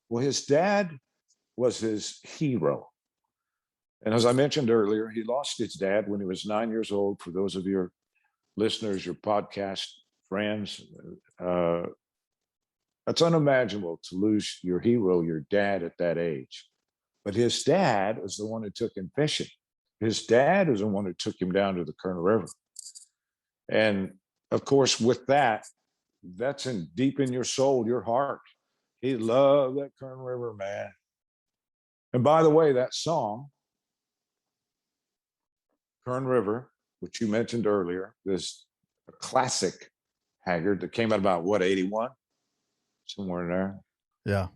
Speaker 1: Well, his dad was his hero. And as I mentioned earlier, he lost his dad when he was 9 years old. For those of your listeners, your podcast friends, it's unimaginable to lose your hero, your dad, at that age. But his dad was the one who took him fishing. His dad is the one who took him down to the Kern River. And of course, with that's deep in your soul, your heart. He loved that Kern River, man. And by the way, that song, Kern River, which you mentioned earlier, is a classic Haggard that came out about, what, 81? Somewhere in there.
Speaker 2: Yeah.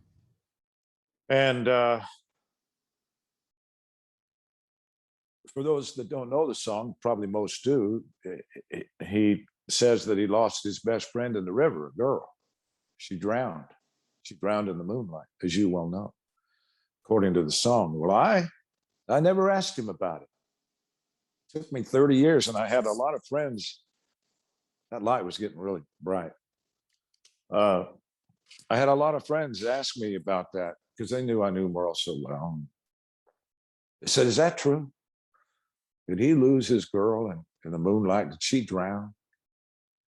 Speaker 1: And for those that don't know the song, probably most do, he says that he lost his best friend in the river, a girl. She drowned. She drowned in the moonlight, as you well know, according to the song. Well, I never asked him about it. It took me 30 years, and I had a lot of friends. That light was getting really bright. I had a lot of friends ask me about that because they knew I knew Merle so well. They said, "Is that true? Did he lose his girl in the moonlight? Did she drown?"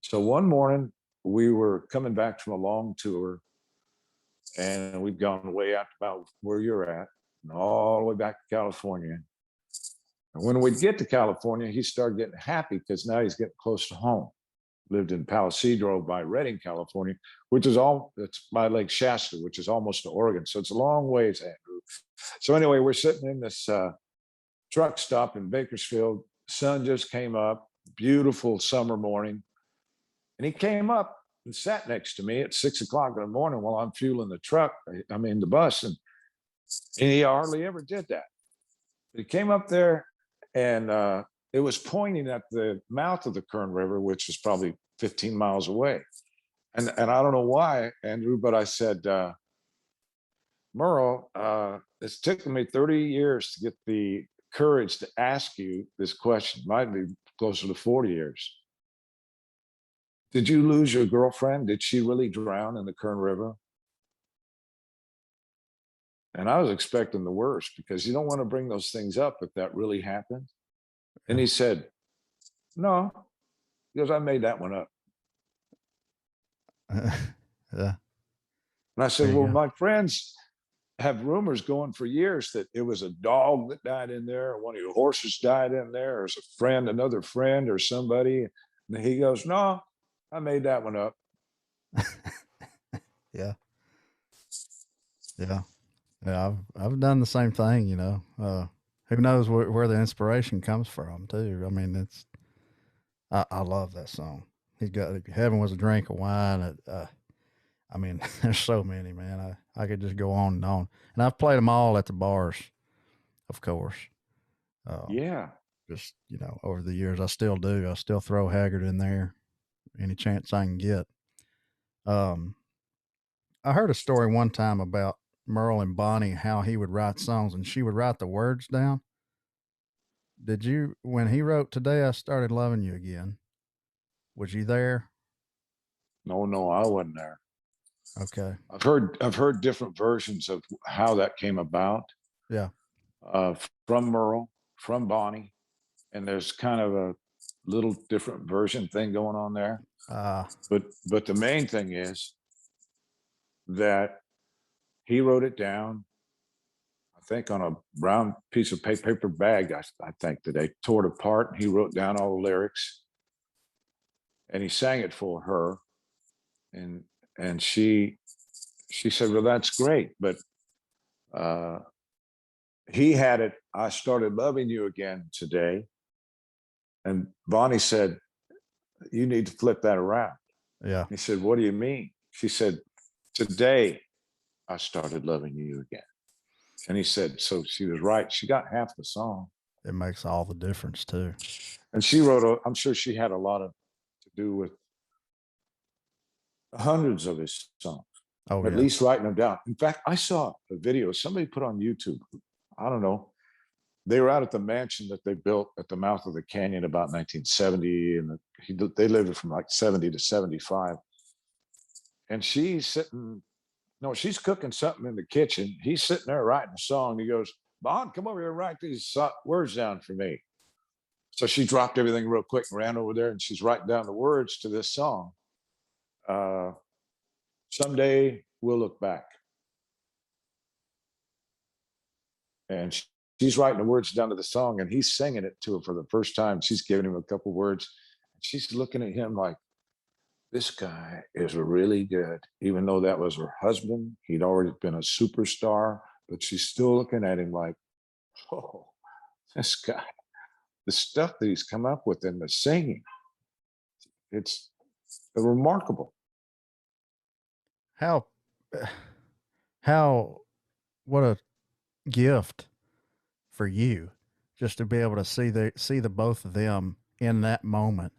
Speaker 1: So one morning, we were coming back from a long tour, and we'd gone way out about where you're at, and all the way back to California. And when we'd get to California, he started getting happy because now he's getting close to home. Lived in Palisadro by Redding, California, which is it's by Lake Shasta, which is almost to Oregon. So it's a long ways, Andrew. So anyway, we're sitting in this truck stop in Bakersfield. Sun just came up, beautiful summer morning. And he came up and sat next to me at 6 o'clock in the morning while I'm fueling the truck. I mean, the bus. And he hardly ever did that. But he came up there, and it was pointing at the mouth of the Kern River, which is probably 15 miles away. And I don't know why, Andrew, but I said, "Merle, it's taken me 30 years to get the courage to ask you this question. Might be closer to 40 years. Did you lose your girlfriend? Did she really drown in the Kern River? And I was expecting the worst, because you don't want to bring those things up if that really happened. And he said, no, because I made that one up.
Speaker 2: Yeah.
Speaker 1: And I said,
Speaker 2: There you
Speaker 1: well,
Speaker 2: go.
Speaker 1: my friends have rumors going for years that it was a dog that died in there, or one of your horses died in there, or it's a friend, another friend, or somebody. And he goes, no, I made that one up.
Speaker 2: Yeah. Yeah. Yeah. I've done the same thing, you know. Who knows where the inspiration comes from too. I mean, I love that song. He's got Heaven Was a Drink of Wine. I mean, there's so many, man. I could just go on and on. And I've played them all at the bars, of course.
Speaker 1: Yeah.
Speaker 2: Just, you know, over the years, I still do. I still throw Haggard in there any chance I can get. Um, I heard a story one time about Merle and Bonnie, how he would write songs and she would write the words down. Did you, when he wrote Today I Started Loving You Again, was you there?
Speaker 1: No, I wasn't there.
Speaker 2: Okay.
Speaker 1: I've heard different versions of how that came about,
Speaker 2: Yeah.
Speaker 1: from Merle, from Bonnie, and there's kind of a little different version thing going on there. But the main thing is that he wrote it down, I think, on a brown piece of paper bag. I think that they tore it apart, and he wrote down all the lyrics, and he sang it for her, and she said, well, that's great, but he had it, I started loving you again today. And Bonnie said, you need to flip that around.
Speaker 2: Yeah.
Speaker 1: He said, what do you mean? She said, today I started loving you again. And he said, so she was right. She got half the song.
Speaker 2: It makes all the difference too.
Speaker 1: And I'm sure she had a lot to do with hundreds of his songs,
Speaker 2: Oh,
Speaker 1: at
Speaker 2: yeah.
Speaker 1: least writing them down. In fact, I saw a video somebody put on YouTube. I don't know. They were out at the mansion that they built at the mouth of the canyon about 1970, and they lived from like 70 to 75. And she's sitting, no, she's cooking something in the kitchen. He's sitting there writing a song. He goes, Bond, come over here and write these words down for me. So she dropped everything real quick and ran over there, and she's writing down the words to this song. Someday we'll look back. And she's writing the words down to the song, and he's singing it to her for the first time. She's giving him a couple words. She's looking at him like, this guy is really good. Even though that was her husband, he'd already been a superstar, but she's still looking at him like, oh, this guy, the stuff that he's come up with in the singing, it's remarkable.
Speaker 2: How, what a gift for you just to be able to see the both of them in that moment.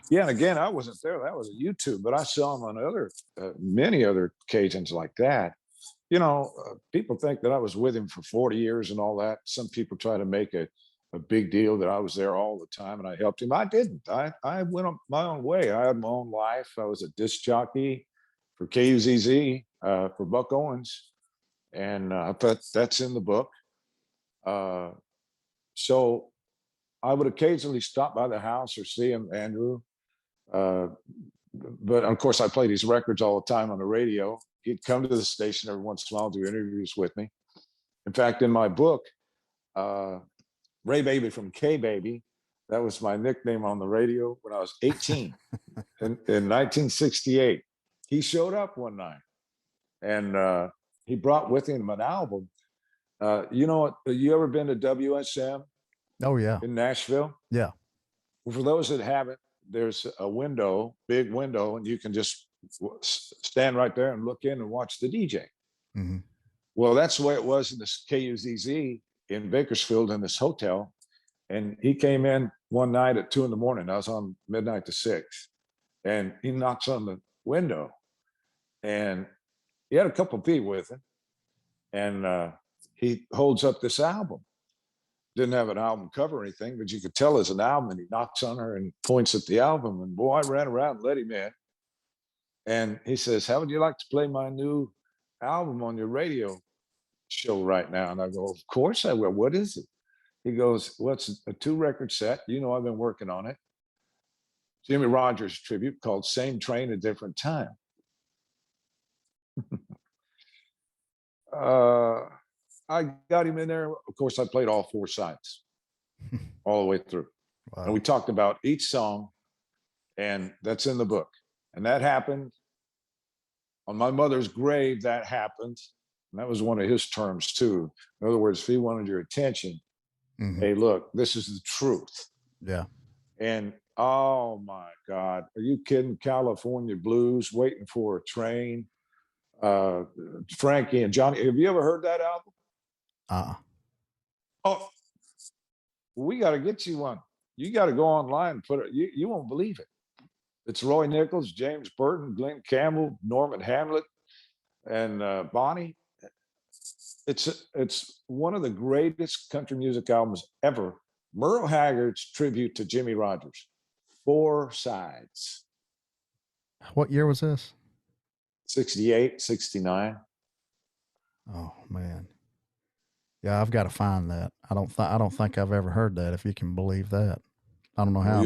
Speaker 1: Yeah, and again, I wasn't there. That was a YouTube, but I saw him on many other occasions like that. You know, people think that I was with him for 40 years and all that. Some people try to make a big deal that I was there all the time and I helped him. I didn't. I went on my own way. I had my own life. I was a disc jockey for KUZZ, for Buck Owens, and I thought that's in the book. So I would occasionally stop by the house or see him, Andrew. But of course, I played his records all the time on the radio. He'd come to the station every once in a while, do interviews with me. In fact, in my book, Ray Baby from K Baby, that was my nickname on the radio when I was 18 in 1968. He showed up one night, and he brought with him an album. You know, you ever been to WSM?
Speaker 2: Oh, yeah.
Speaker 1: In Nashville?
Speaker 2: Yeah.
Speaker 1: Well, for those that haven't, there's a window, big window, and you can just stand right there and look in and watch the DJ.
Speaker 2: Mm-hmm.
Speaker 1: Well, that's the way it was in this KUZZ in Bakersfield in this hotel. And he came in one night at 2 a.m. I was on midnight to 6, and he knocks on the window, and he had a couple of people with him, and he holds up this album. Didn't have an album cover or anything, but you could tell it's an album. And he knocks on her and points at the album. And boy, I ran around and let him in. And he says, "How would you like to play my new album on your radio show right now?" And I go, "Of course I will. What is it?" He goes, "Well, it's a 2-record set. You know, I've been working on it. Jimmy Rogers tribute called Same Train, a Different Time." I got him in there. Of course, I played all 4 sides all the way through.
Speaker 2: Wow.
Speaker 1: And we talked about each song, and that's in the book. And that happened on my mother's grave. That happened. And that was one of his terms, too. In other words, if he wanted your attention, hey, look, this is the truth.
Speaker 2: Yeah.
Speaker 1: And oh my God, are you kidding? California Blues, Waiting for a Train, Frankie and Johnny. Have you ever heard that album? Oh, we got to get you one. You got to go online and put it. You won't believe it. It's Roy Nichols, James Burton, Glenn Campbell, Norman Hamlet, and Bonnie. It's one of the greatest country music albums ever. Merle Haggard's tribute to Jimmy Rogers. 4 sides.
Speaker 2: What year was this?
Speaker 1: 68, 69.
Speaker 2: Oh man. Yeah, I've got to find that. I don't think I've ever heard that, if you can believe that. I don't know how.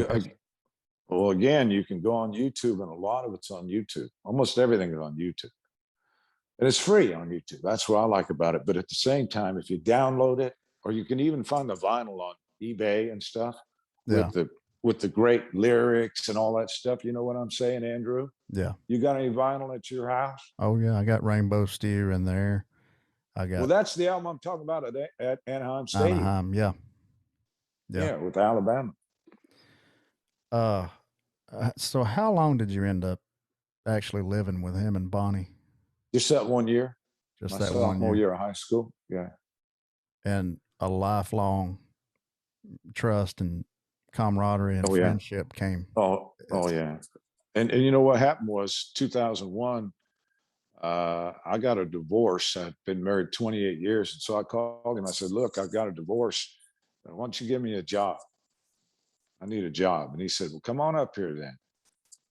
Speaker 1: Well, again, you can go on YouTube, and a lot of it's on YouTube. Almost everything is on YouTube. And it's free on YouTube. That's what I like about it. But at the same time, if you download it, or you can even find the vinyl on eBay and stuff, with the great lyrics and all that stuff. You know what I'm saying, Andrew?
Speaker 2: Yeah.
Speaker 1: You got any vinyl at your house?
Speaker 2: Oh yeah, I got Rainbow Stew in there.
Speaker 1: Well, that's the album I'm talking about at Anaheim Stadium.
Speaker 2: Anaheim, yeah.
Speaker 1: Yeah, with Alabama.
Speaker 2: So how long did you end up actually living with him and Bonnie?
Speaker 1: Just that 1 year.
Speaker 2: Just
Speaker 1: my
Speaker 2: that 1
Speaker 1: year of high school. Yeah.
Speaker 2: And a lifelong trust and camaraderie and friendship came.
Speaker 1: Oh yeah. And you know what happened was 2001, I got a divorce. I'd been married 28 years. And so I called him. I said, "Look, I've got a divorce. Why don't you give me a job? I need a job." And he said, "Well, come on up here then."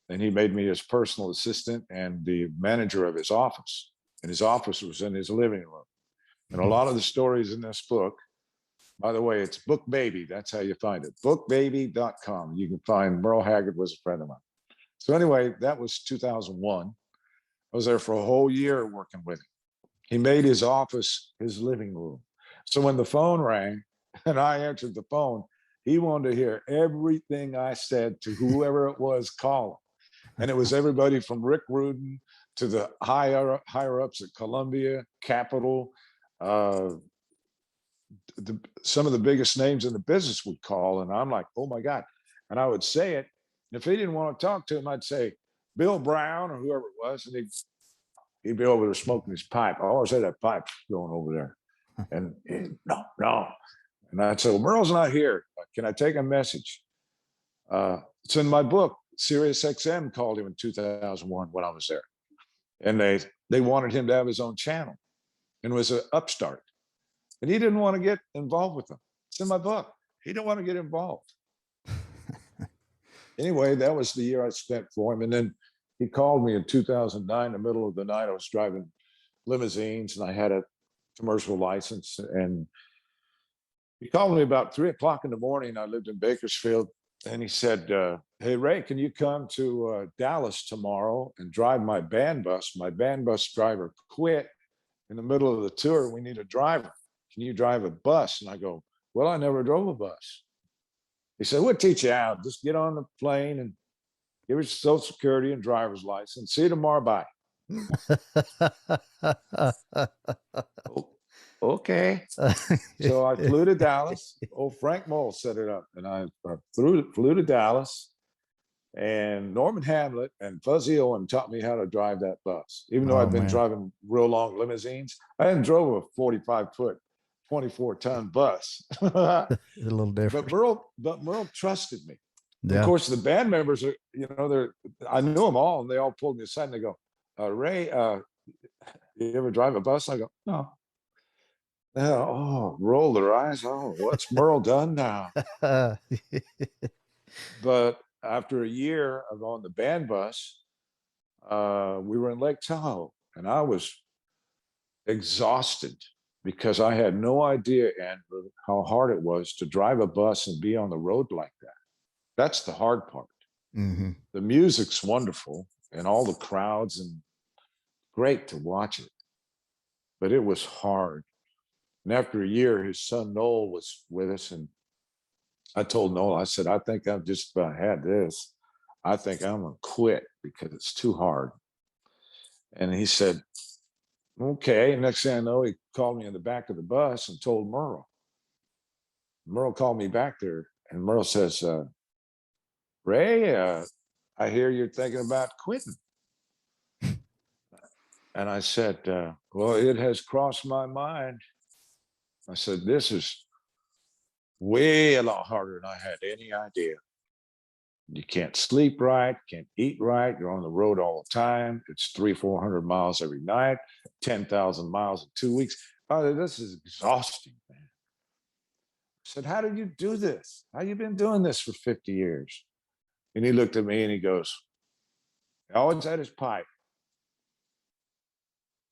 Speaker 1: And he made me his personal assistant and the manager of his office. And his office was in his living room. And a lot of the stories in this book, by the way, it's Book Baby. That's how you find it. Bookbaby.com. You can find Merle Haggard was a friend of mine. So anyway, that was 2001. I was there for a whole year working with him. He made his office his living room. So when the phone rang and I answered the phone, he wanted to hear everything I said to whoever it was calling. And it was everybody from Rick Rudin to the higher ups at Columbia, Capitol, some of the biggest names in the business would call. And I'm like, oh my God. And I would say it. If he didn't want to talk to him, I'd say Bill Brown or whoever it was. And he'd be over there smoking his pipe. I always had that pipe going over there. And no. And I'd say, "Well, Merle's not here. Can I take a message?" It's in my book. Sirius XM called him in 2001 when I was there. And they wanted him to have his own channel, and was an upstart. And he didn't want to get involved with them. It's in my book. He didn't want to get involved. Anyway, that was the year I spent for him. And then he called me in 2009, in the middle of the night. I was driving limousines and I had a commercial license. And he called me about 3:00 in the morning. I lived in Bakersfield. And he said, "Hey, Ray, can you come to Dallas tomorrow and drive my band bus? My band bus driver quit in the middle of the tour. We need a driver. Can you drive a bus?" And I go, "Well, I never drove a bus." He said, "We'll teach you how. Just get on the plane and give us Social Security and driver's license. See you tomorrow. Bye." Okay. So I flew to Dallas. Frank Mole set it up. And I flew to Dallas. And Norman Hamlet and Fuzzy Owen taught me how to drive that bus. Even though I'd been driving real long limousines, I hadn't drove a 45-foot, 24-ton bus.
Speaker 2: A little different.
Speaker 1: But Merle trusted me.
Speaker 2: Yeah.
Speaker 1: Of course, the band members are, I knew them all, and they all pulled me aside and they go, "Ray, you ever drive a bus?" I go, "No." Oh, roll their eyes. Oh, what's Merle done now? But after a year of on the band bus, we were in Lake Tahoe, and I was exhausted because I had no idea, Andrew, how hard it was to drive a bus and be on the road like that. That's the hard part.
Speaker 2: Mm-hmm.
Speaker 1: The music's wonderful and all the crowds and great to watch it, but it was hard. And after a year, his son Noel was with us, and I told Noel, I said, I think I've just about had this. I think I'm gonna quit because it's too hard. And he said, okay. And next thing I know, he called me in the back of the bus and told Merle. Merle called me back there, and Merle says, Ray, I hear you're thinking about quitting. And I said, well, it has crossed my mind. I said, this is way a lot harder than I had any idea. You can't sleep right, can't eat right. You're on the road all the time. It's 400 miles every night, 10,000 miles in 2 weeks. Oh, this is exhausting, man. I said, how did you do this? How you been doing this for 50 years? And he looked at me and he goes, he always had his pipe,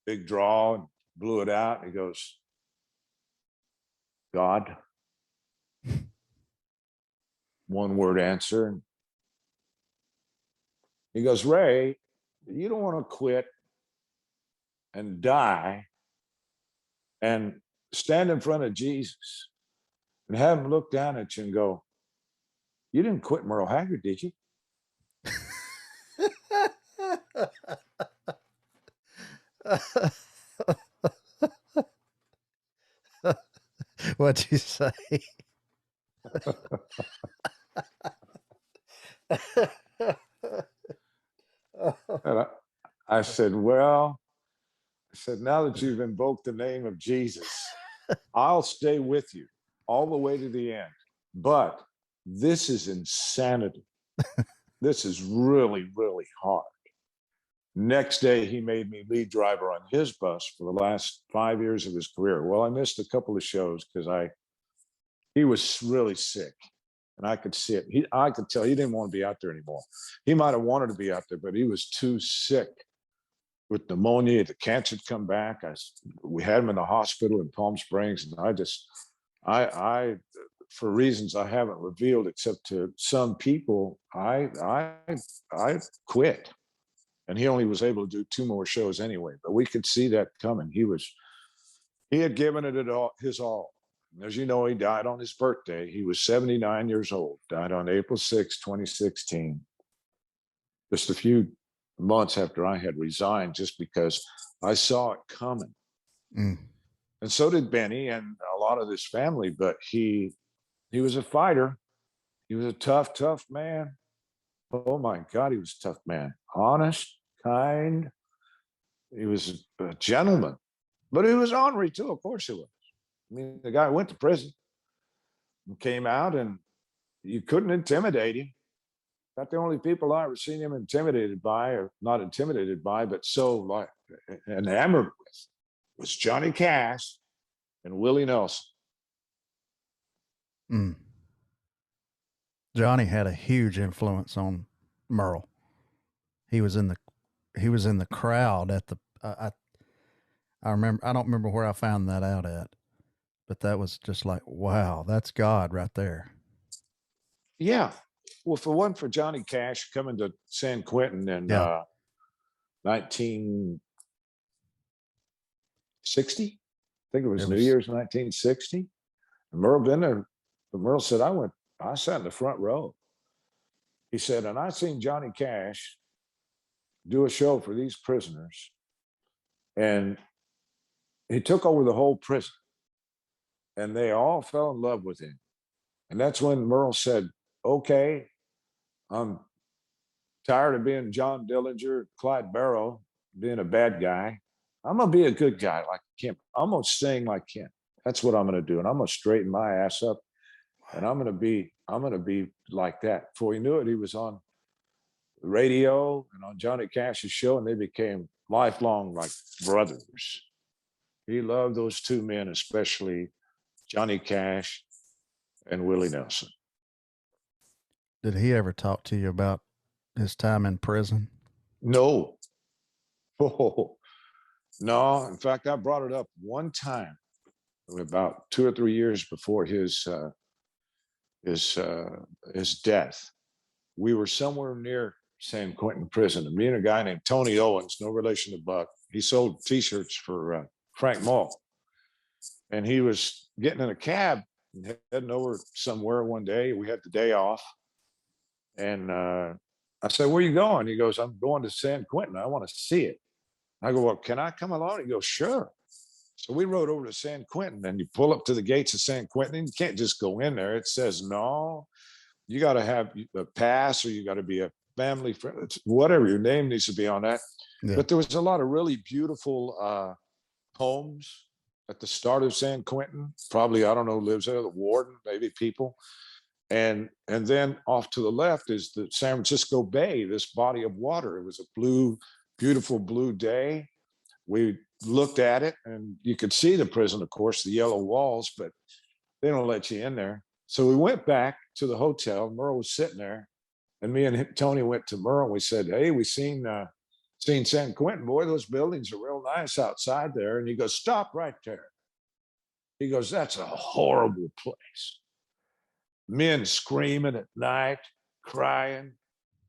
Speaker 1: big draw, and blew it out. And he goes, God. One word answer. And he goes, Ray, you don't want to quit and die and stand in front of Jesus and have him look down at you and go, you didn't quit Merle Haggard, did you?
Speaker 2: What'd you say?
Speaker 1: And I said, well, I said, now that you've invoked the name of Jesus, I'll stay with you all the way to the end. But this is insanity. This is really, really hard. Next day, he made me lead driver on his bus for the last 5 years of his career. Well, I missed a couple of shows because he was really sick, and I could see it. I could tell he didn't want to be out there anymore. He might have wanted to be out there, but he was too sick with pneumonia. The cancer had come back. We had him in the hospital in Palm Springs, and I, for reasons I haven't revealed except to some people, I quit. And he only was able to do 2 more shows anyway. But we could see that coming. He had given it all, his all. And as you know, he died on his birthday. He was 79 years old. Died on April 6, 2016. Just a few months after I had resigned, just because I saw it coming. Mm. And so did Benny and a lot of his family. But he was a fighter. He was a tough, tough man. Oh my God, he was a tough man. Honest, kind. He was a gentleman, but he was ornery too. Of course he was. I mean, the guy went to prison and came out, and you couldn't intimidate him. Not the only people I ever seen him intimidated by, or not intimidated by, but so like enamored with, was Johnny Cash and Willie Nelson.
Speaker 2: Mm. Johnny had a huge influence on Merle. He was in the crowd at the I remember, I don't remember where I found that out at, but that was just like, wow, that's God right there.
Speaker 1: Yeah. Well, for Johnny Cash coming to San Quentin in 1960, I think it was New Year's 1960. And Merle been there. But Merle said, I sat in the front row. He said, and I seen Johnny Cash do a show for these prisoners, and he took over the whole prison, and they all fell in love with him. And that's when Merle said, okay, I'm tired of being John Dillinger, Clyde Barrow, being a bad guy. I'm going to be a good guy like Kim. I'm going to sing like Kim. That's what I'm going to do. And I'm going to straighten my ass up, and I'm going to be like that. Before he knew it, he was on the radio and on Johnny Cash's show, and they became lifelong like brothers. He loved those two men, especially Johnny Cash and Willie Nelson.
Speaker 2: Did he ever talk to you about his time in prison?
Speaker 1: No. Oh, no. In fact, I brought it up one time about 2 or 3 years before his death. We were somewhere near San Quentin prison, and me and a guy named Tony Owens, no relation to Buck, he sold T-shirts for Frank Mull, and he was getting in a cab and heading over somewhere one day. We had the day off, and I said, "Where are you going?" He goes, "I'm going to San Quentin. I want to see it." I go, "Well, can I come along?" He goes, "Sure." So we rode over to San Quentin, and you pull up to the gates of San Quentin, and you can't just go in there. It says, no, you got to have a pass, or you got to be a family friend, whatever, your name needs to be on that. Yeah. But there was a lot of really beautiful homes at the start of San Quentin. Probably, I don't know, lives there, the warden, maybe people. And then off to the left is the San Francisco Bay, this body of water. It was a beautiful blue day. We looked at it, and you could see the prison, of course, the yellow walls, but they don't let you in there. So we went back to the hotel. Merle was sitting there, and me and Tony went to Merle, and we said, "Hey, we seen San Quentin. Boy, those buildings are real nice outside there." And he goes, "Stop right there." He goes, "That's a horrible place. Men screaming at night, crying,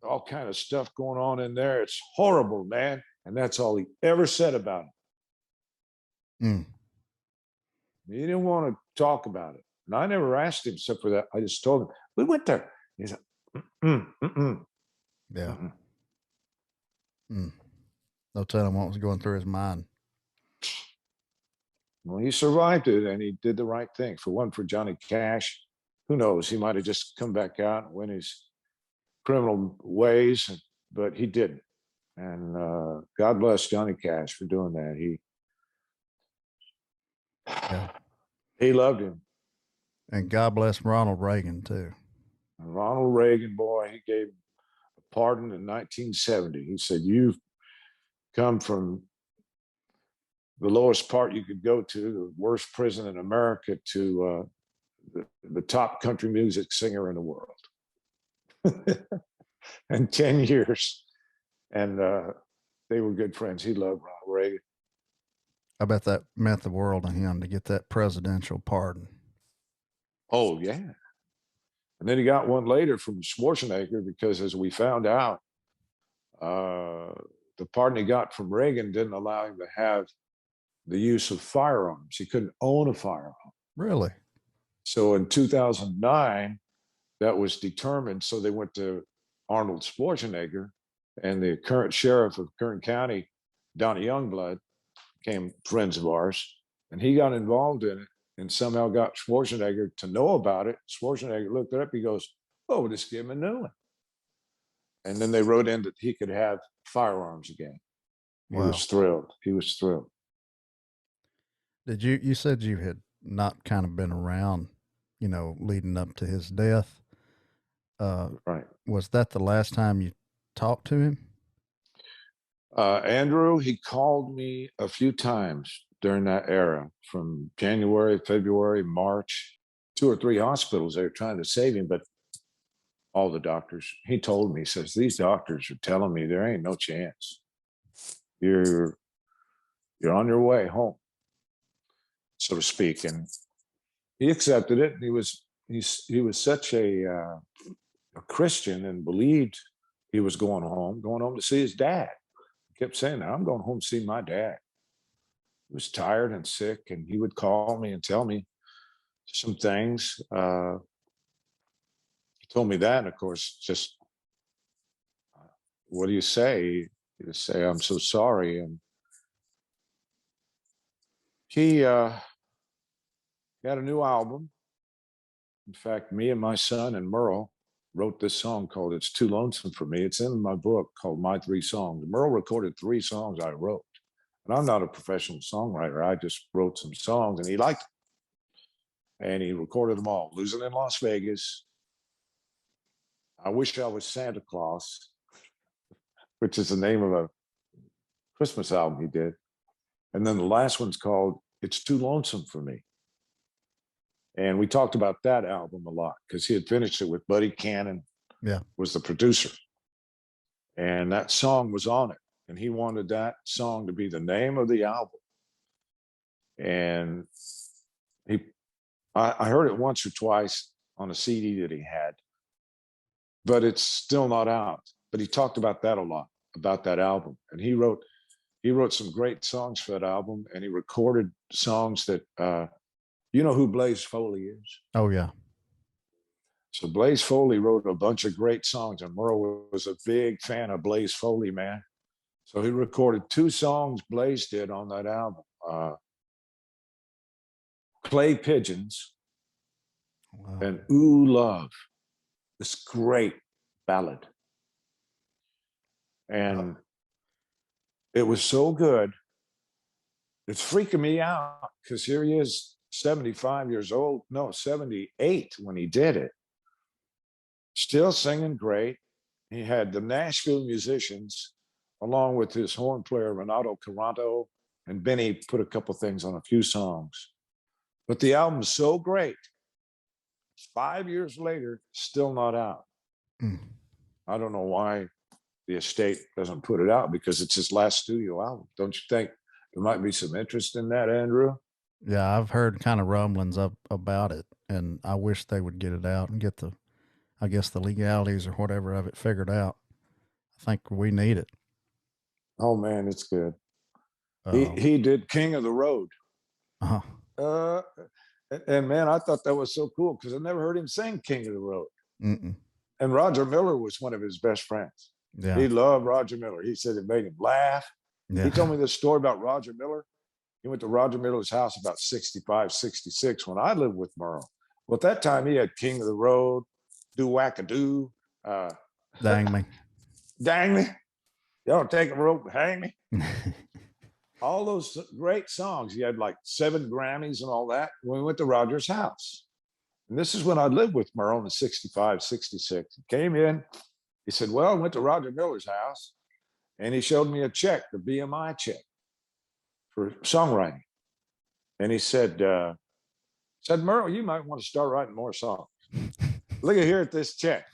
Speaker 1: all kind of stuff going on in there. It's horrible, man." And that's all he ever said about it.
Speaker 2: Mm.
Speaker 1: He didn't want to talk about it. And I never asked him except for that. I just told him, we went there. He said,
Speaker 2: yeah. No telling what was going through his mind.
Speaker 1: Well, he survived it, and he did the right thing. For one, for Johnny Cash, who knows? He might have just come back out and went his criminal ways, but he didn't. And God bless Johnny Cash for doing that. He loved him.
Speaker 2: And God bless Ronald Reagan, too.
Speaker 1: Ronald Reagan, boy, he gave a pardon in 1970. He said, "You've come from the lowest part you could go to, the worst prison in America, to the top country music singer in the world." And 10 years. And they were good friends. He loved Ronald Reagan.
Speaker 2: I bet that meant the world to him to get that presidential pardon.
Speaker 1: Oh, yeah. And then he got one later from Schwarzenegger, because as we found out, the pardon he got from Reagan didn't allow him to have the use of firearms. He couldn't own a firearm.
Speaker 2: Really?
Speaker 1: So in 2009, that was determined. So they went to Arnold Schwarzenegger, and the current sheriff of Kern County, Donnie Youngblood, became friends of ours, and he got involved in it and somehow got Schwarzenegger to know about it. Schwarzenegger looked it up. He goes, "Oh, we'll just give him a new one." And then they wrote in that he could have firearms again. Wow. He was thrilled. He was thrilled.
Speaker 2: Did you said you had not kind of been around, leading up to his death.
Speaker 1: Right.
Speaker 2: Was that the last time you talked to him?
Speaker 1: Andrew, he called me a few times during that era, from January, February, March. 2 or 3 hospitals, they were trying to save him, but all the doctors, he told me, he says, "These doctors are telling me there ain't no chance. You're on your way home," so to speak. And he accepted it. He was such a Christian, and believed he was going home to see his dad. He kept saying, "I'm going home to see my dad." He was tired and sick, and he would call me and tell me some things. He told me that, and of course, just what do you say? You say, "I'm so sorry." And he got a new album. In fact, me and my son and Merle wrote this song called "It's Too Lonesome for Me." It's in my book called My 3 Songs. Merle recorded 3 songs I wrote. And I'm not a professional songwriter. I just wrote some songs, and he liked them. And he recorded them all. "Losing in Las Vegas," "I Wish I Was Santa Claus," which is the name of a Christmas album he did. And then the last one's called It's Too Lonesome for Me. And we talked about that album a lot because he had finished it with Buddy Cannon,
Speaker 2: Yeah.
Speaker 1: was the producer. And that song was on it. And he wanted that song to be the name of the album. And I heard it once or twice on a CD that he had, but it's still not out. But he talked about that a lot, about that album. And he wrote some great songs for that album, and he recorded songs that you know who Blaze Foley is?
Speaker 2: Oh yeah.
Speaker 1: So Blaze Foley wrote a bunch of great songs, and Merle was a big fan of Blaze Foley, man. So he recorded 2 songs Blaze did on that album. Clay Pigeons
Speaker 2: Wow.
Speaker 1: and Ooh Love, this great ballad. And it was so good. It's freaking me out because here he is, 75 years old, no, 78 when he did it. Still singing great. He had the Nashville musicians, along with his horn player, Renato Caranto, and Benny put a couple things on a few songs. But the album's so great. 5 years later, still not out.
Speaker 2: Mm.
Speaker 1: I don't know why the estate doesn't put it out, because it's his last studio album. Don't you think there might be some interest in that, Andrew?
Speaker 2: Yeah, I've heard kind of rumblings about it, and I wish they would get it out and get the, I guess, the legalities or whatever of it figured out. I think we need it.
Speaker 1: Oh man, it's good. He did King of the Road.
Speaker 2: Uh-huh.
Speaker 1: And man, I thought that was so cool because I never heard him sing King of the Road.
Speaker 2: Mm-mm.
Speaker 1: And Roger Miller was one of his best friends.
Speaker 2: Yeah.
Speaker 1: He loved Roger Miller. He said it made him laugh.
Speaker 2: Yeah.
Speaker 1: He told me this story about Roger Miller. He went to Roger Miller's house about 65, 66 when I lived with Merle. Well, at that time, he had King of the Road, Do Whack-A-Doo.
Speaker 2: Dang me.
Speaker 1: Dang me. Y'all take a rope and hang me. All those great songs. He had like 7 Grammys and all that when we went to Roger's house. And this is when I lived with Merle in 65, 66. He came in. He said, well, I went to Roger Miller's house, and he showed me a check, the BMI check for songwriting. And he said, Merle, you might want to start writing more songs. Look at here at this check.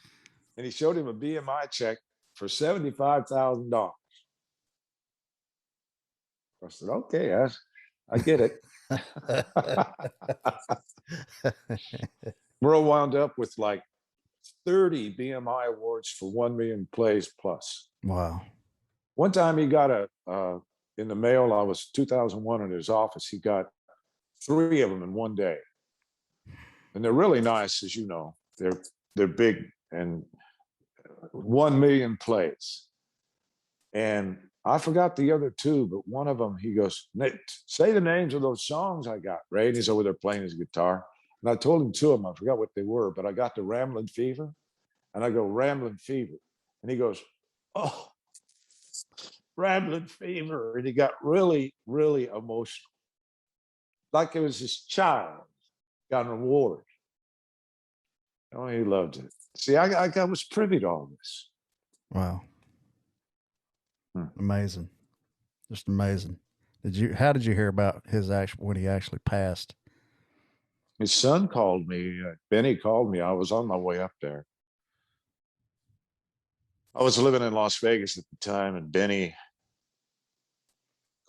Speaker 1: And he showed him a BMI check for $75,000. I said, okay, I get it. Merle wound up with like 30 BMI awards for 1 million plays plus.
Speaker 2: Wow.
Speaker 1: One time he got in the mail, I was 2001 in his office, he got 3 of them in one day. And they're really nice, as you know. They're big, and 1 million plays. And I forgot the other 2, but one of them, he goes, say the names of those songs I got, Ray. And he's over there playing his guitar. And I told him 2 of them, I forgot what they were, but I got the Ramblin' Fever. And I go, Ramblin' Fever. And he goes, oh, Ramblin' Fever. And he got really, really emotional. Like it was his child got an award. Oh, he loved it. See, I was privy to all this.
Speaker 2: Wow. Amazing. Just amazing. How did you hear about when he actually passed?
Speaker 1: His son called me. Benny called me. I was on my way up there. I was living in Las Vegas at the time, and Benny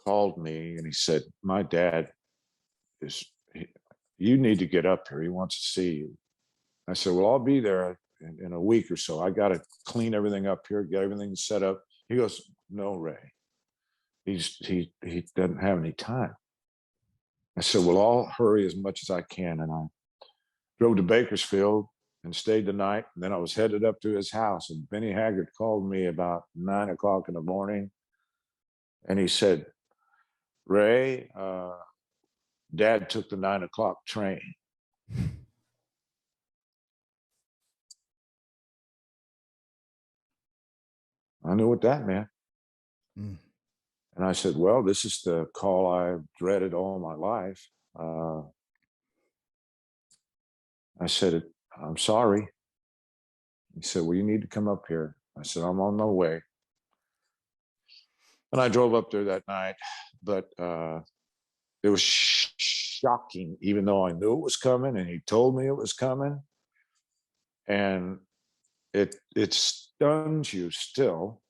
Speaker 1: called me and he said, my dad you need to get up here. He wants to see you. I said, well, I'll be there in a week or so. I got to clean everything up here, get everything set up. He goes, no, Ray. He doesn't have any time. I said, well, I'll hurry as much as I can. And I drove to Bakersfield and stayed the night. And then I was headed up to his house. And Benny Haggard called me about 9 o'clock in the morning. And he said, Ray, Dad took the 9 o'clock train. I knew what that meant. Mm. And I said, well, this is the call I've dreaded all my life. I said, I'm sorry. He said, well, you need to come up here. I said, I'm on my way. And I drove up there that night, but it was shocking, even though I knew it was coming and he told me it was coming. And it stuns you still.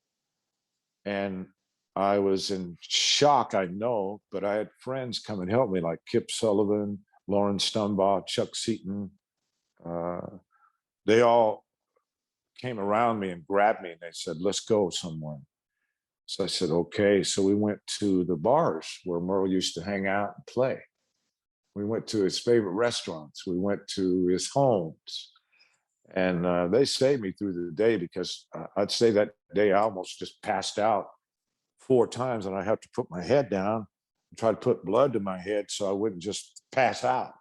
Speaker 1: And I was in shock, I know, but I had friends come and help me, like Kip Sullivan, Lauren Stumbaugh, Chuck Seaton. They all came around me and grabbed me and they said, let's go somewhere. So I said, okay. So we went to the bars where Merle used to hang out and play. We went to his favorite restaurants. We went to his homes. And they saved me through the day, because I'd say that day I almost just passed out 4 times, and I have to put my head down and try to put blood to my head so I wouldn't just pass out.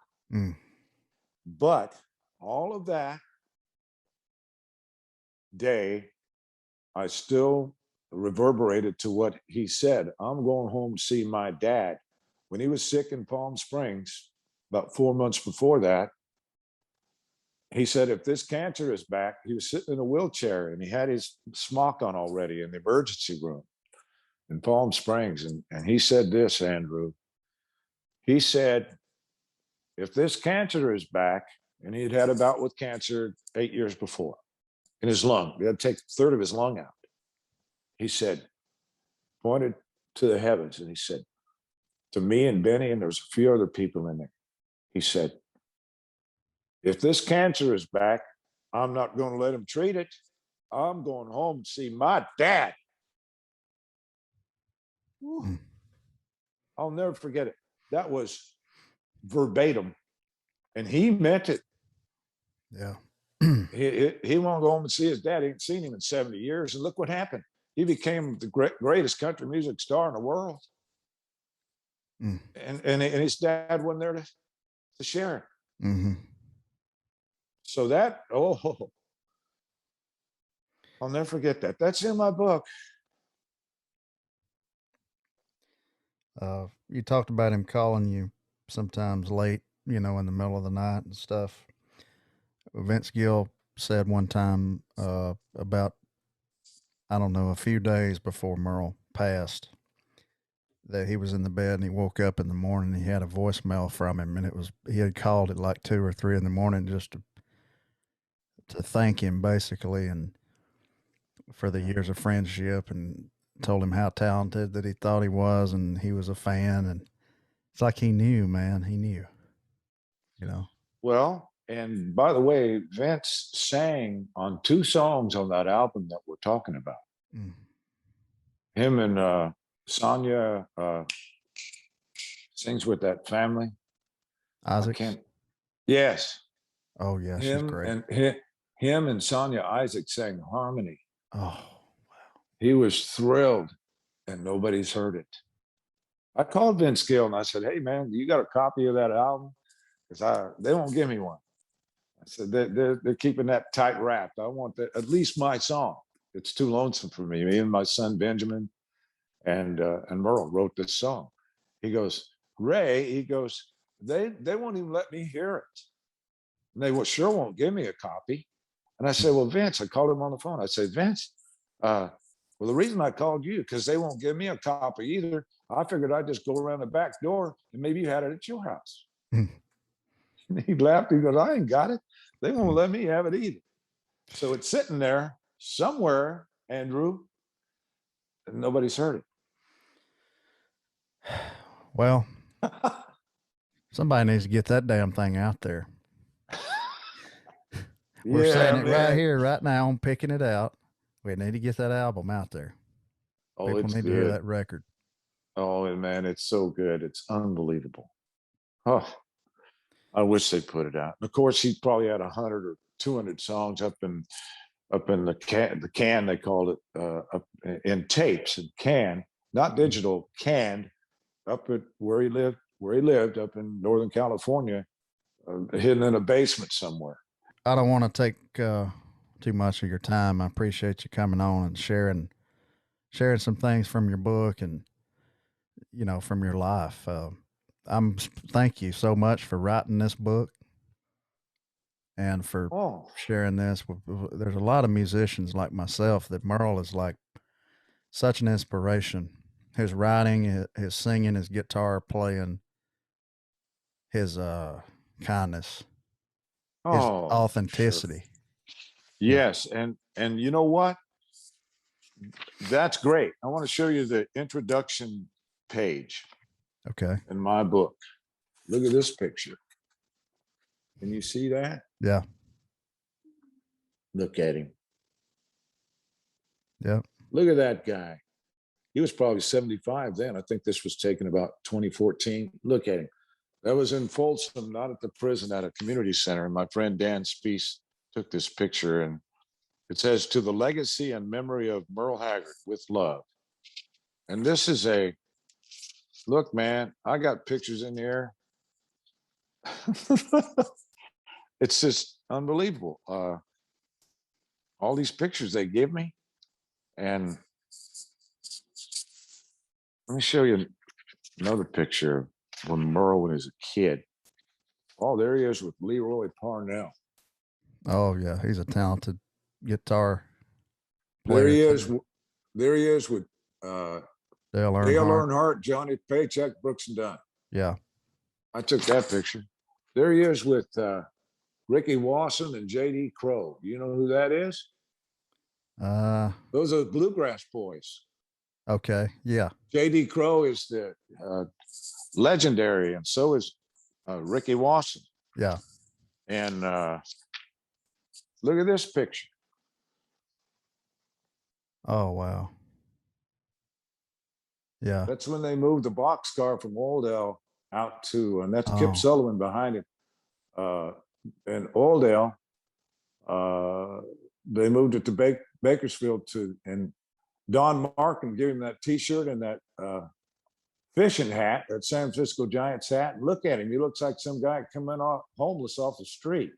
Speaker 1: But all of that day, I still reverberated to what he said. I'm going home to see my dad. When he was sick in Palm Springs, about 4 months before that, he said, if this cancer is back, he was sitting in a wheelchair and he had his smock on already in the emergency room in Palm Springs. And he said this, Andrew. He said, if this cancer is back, and he'd had a bout with cancer 8 years before in his lung, they had to take a third of his lung out. He said, pointed to the heavens, and he said, to me and Benny, and there was a few other people in there, he said, if this cancer is back, I'm not going to let him treat it. I'm going home to see my dad. I'll never forget it. That was verbatim. And he meant it.
Speaker 2: Yeah.
Speaker 1: He wanted to go home and see his dad. He hadn't seen him in 70 years. And look what happened. He became the greatest country music star in the world. And his dad wasn't there to share it.
Speaker 2: Mm-hmm.
Speaker 1: So that, I'll never forget that. That's in my book.
Speaker 2: You talked about him calling you sometimes late, in the middle of the night and stuff. Vince Gill said one time about, I don't know, a few days before Merle passed, that he was in the bed and he woke up in the morning and he had a voicemail from him, and he had called at like 2 or 3 in the morning just to thank him, basically, and for the years of friendship, and told him how talented that he thought he was, and he was a fan. And it's like he knew, man. He knew,
Speaker 1: Well, and by the way, Vince sang on 2 songs on that album that we're talking about. Him and Sonia sings with that family.
Speaker 2: Isaac?
Speaker 1: Yes.
Speaker 2: Oh, yeah, she's great.
Speaker 1: And him and Sonia Isaac sang harmony.
Speaker 2: Oh, wow.
Speaker 1: He was thrilled, and nobody's heard it. I called Vince Gill and I said, hey, man, you got a copy of that album? Because they won't give me one. I said, they're keeping that tight wrapped. I want at least my song. It's too lonesome for me. Me and my son Benjamin and Merle wrote this song. He goes, Ray, he goes, they won't even let me hear it. And they sure won't give me a copy. And I said, well, Vince, I called him on the phone. I said, Vince, well, the reason I called you, because they won't give me a copy either. I figured I'd just go around the back door and maybe you had it at your house. And he laughed. He goes, I ain't got it. They won't let me have it either. So it's sitting there somewhere, Andrew, and nobody's heard it.
Speaker 2: Well, somebody needs to get that damn thing out there. We're saying it right here, right now. I'm picking it out. We need to get that album out there. People need to hear that record.
Speaker 1: Oh, man, it's so good. It's unbelievable. Oh, I wish they put it out. Of course, he probably had 100 or 200 songs up in the can, they called it, up in tapes and can, not digital, canned, up at where he lived up in Northern California, hidden in a basement somewhere.
Speaker 2: I don't want to take too much of your time. I appreciate you coming on and sharing some things from your book and, from your life. Thank you so much for writing this book and for sharing this. There's a lot of musicians like myself that Merle is like such an inspiration. His writing, his singing, his guitar playing, his kindness, his
Speaker 1: Oh, sure.
Speaker 2: authenticity. Yeah.
Speaker 1: Yes, and you know what? That's great. I want to show you the introduction page
Speaker 2: Okay.
Speaker 1: in my book. Look at this picture. Can you see that?
Speaker 2: Yeah.
Speaker 1: Look at him.
Speaker 2: Yeah.
Speaker 1: Look at that guy. He was probably 75 then. I think this was taken about 2014. Look at him. That was in Folsom, not at the prison, at a community center. And my friend Dan Speece took this picture, and it says, "To the legacy and memory of Merle Haggard, with love." And this is a look, man. I got pictures in here. It's just unbelievable. All these pictures they give me. And let me show you another picture of when Merle was a kid. Oh, there he is with Leroy Parnell.
Speaker 2: Oh yeah, he's a talented guitar
Speaker 1: There
Speaker 2: player.
Speaker 1: he is. There he is with
Speaker 2: Dale
Speaker 1: Dale
Speaker 2: Earnhardt.
Speaker 1: Earnhardt, Johnny Paycheck, Brooks and Dunn.
Speaker 2: Yeah.
Speaker 1: I took that picture. There he is with Ricky Wasson and J.D. Crowe. Do you know who that is? Those are the Bluegrass Boys.
Speaker 2: Okay. Yeah.
Speaker 1: J.D. Crowe is the legendary, and so is Ricky Wasson.
Speaker 2: Yeah.
Speaker 1: And look at this picture.
Speaker 2: Oh wow. Yeah.
Speaker 1: That's when they moved the boxcar from Oildale out to, and that's
Speaker 2: Oh.
Speaker 1: Kip Sullivan behind it. In Oildale, they moved it to Bakersfield and Don Markin gave him that T-shirt and that fishing hat, that San Francisco Giants hat. And look at him; he looks like some guy coming off homeless off the street.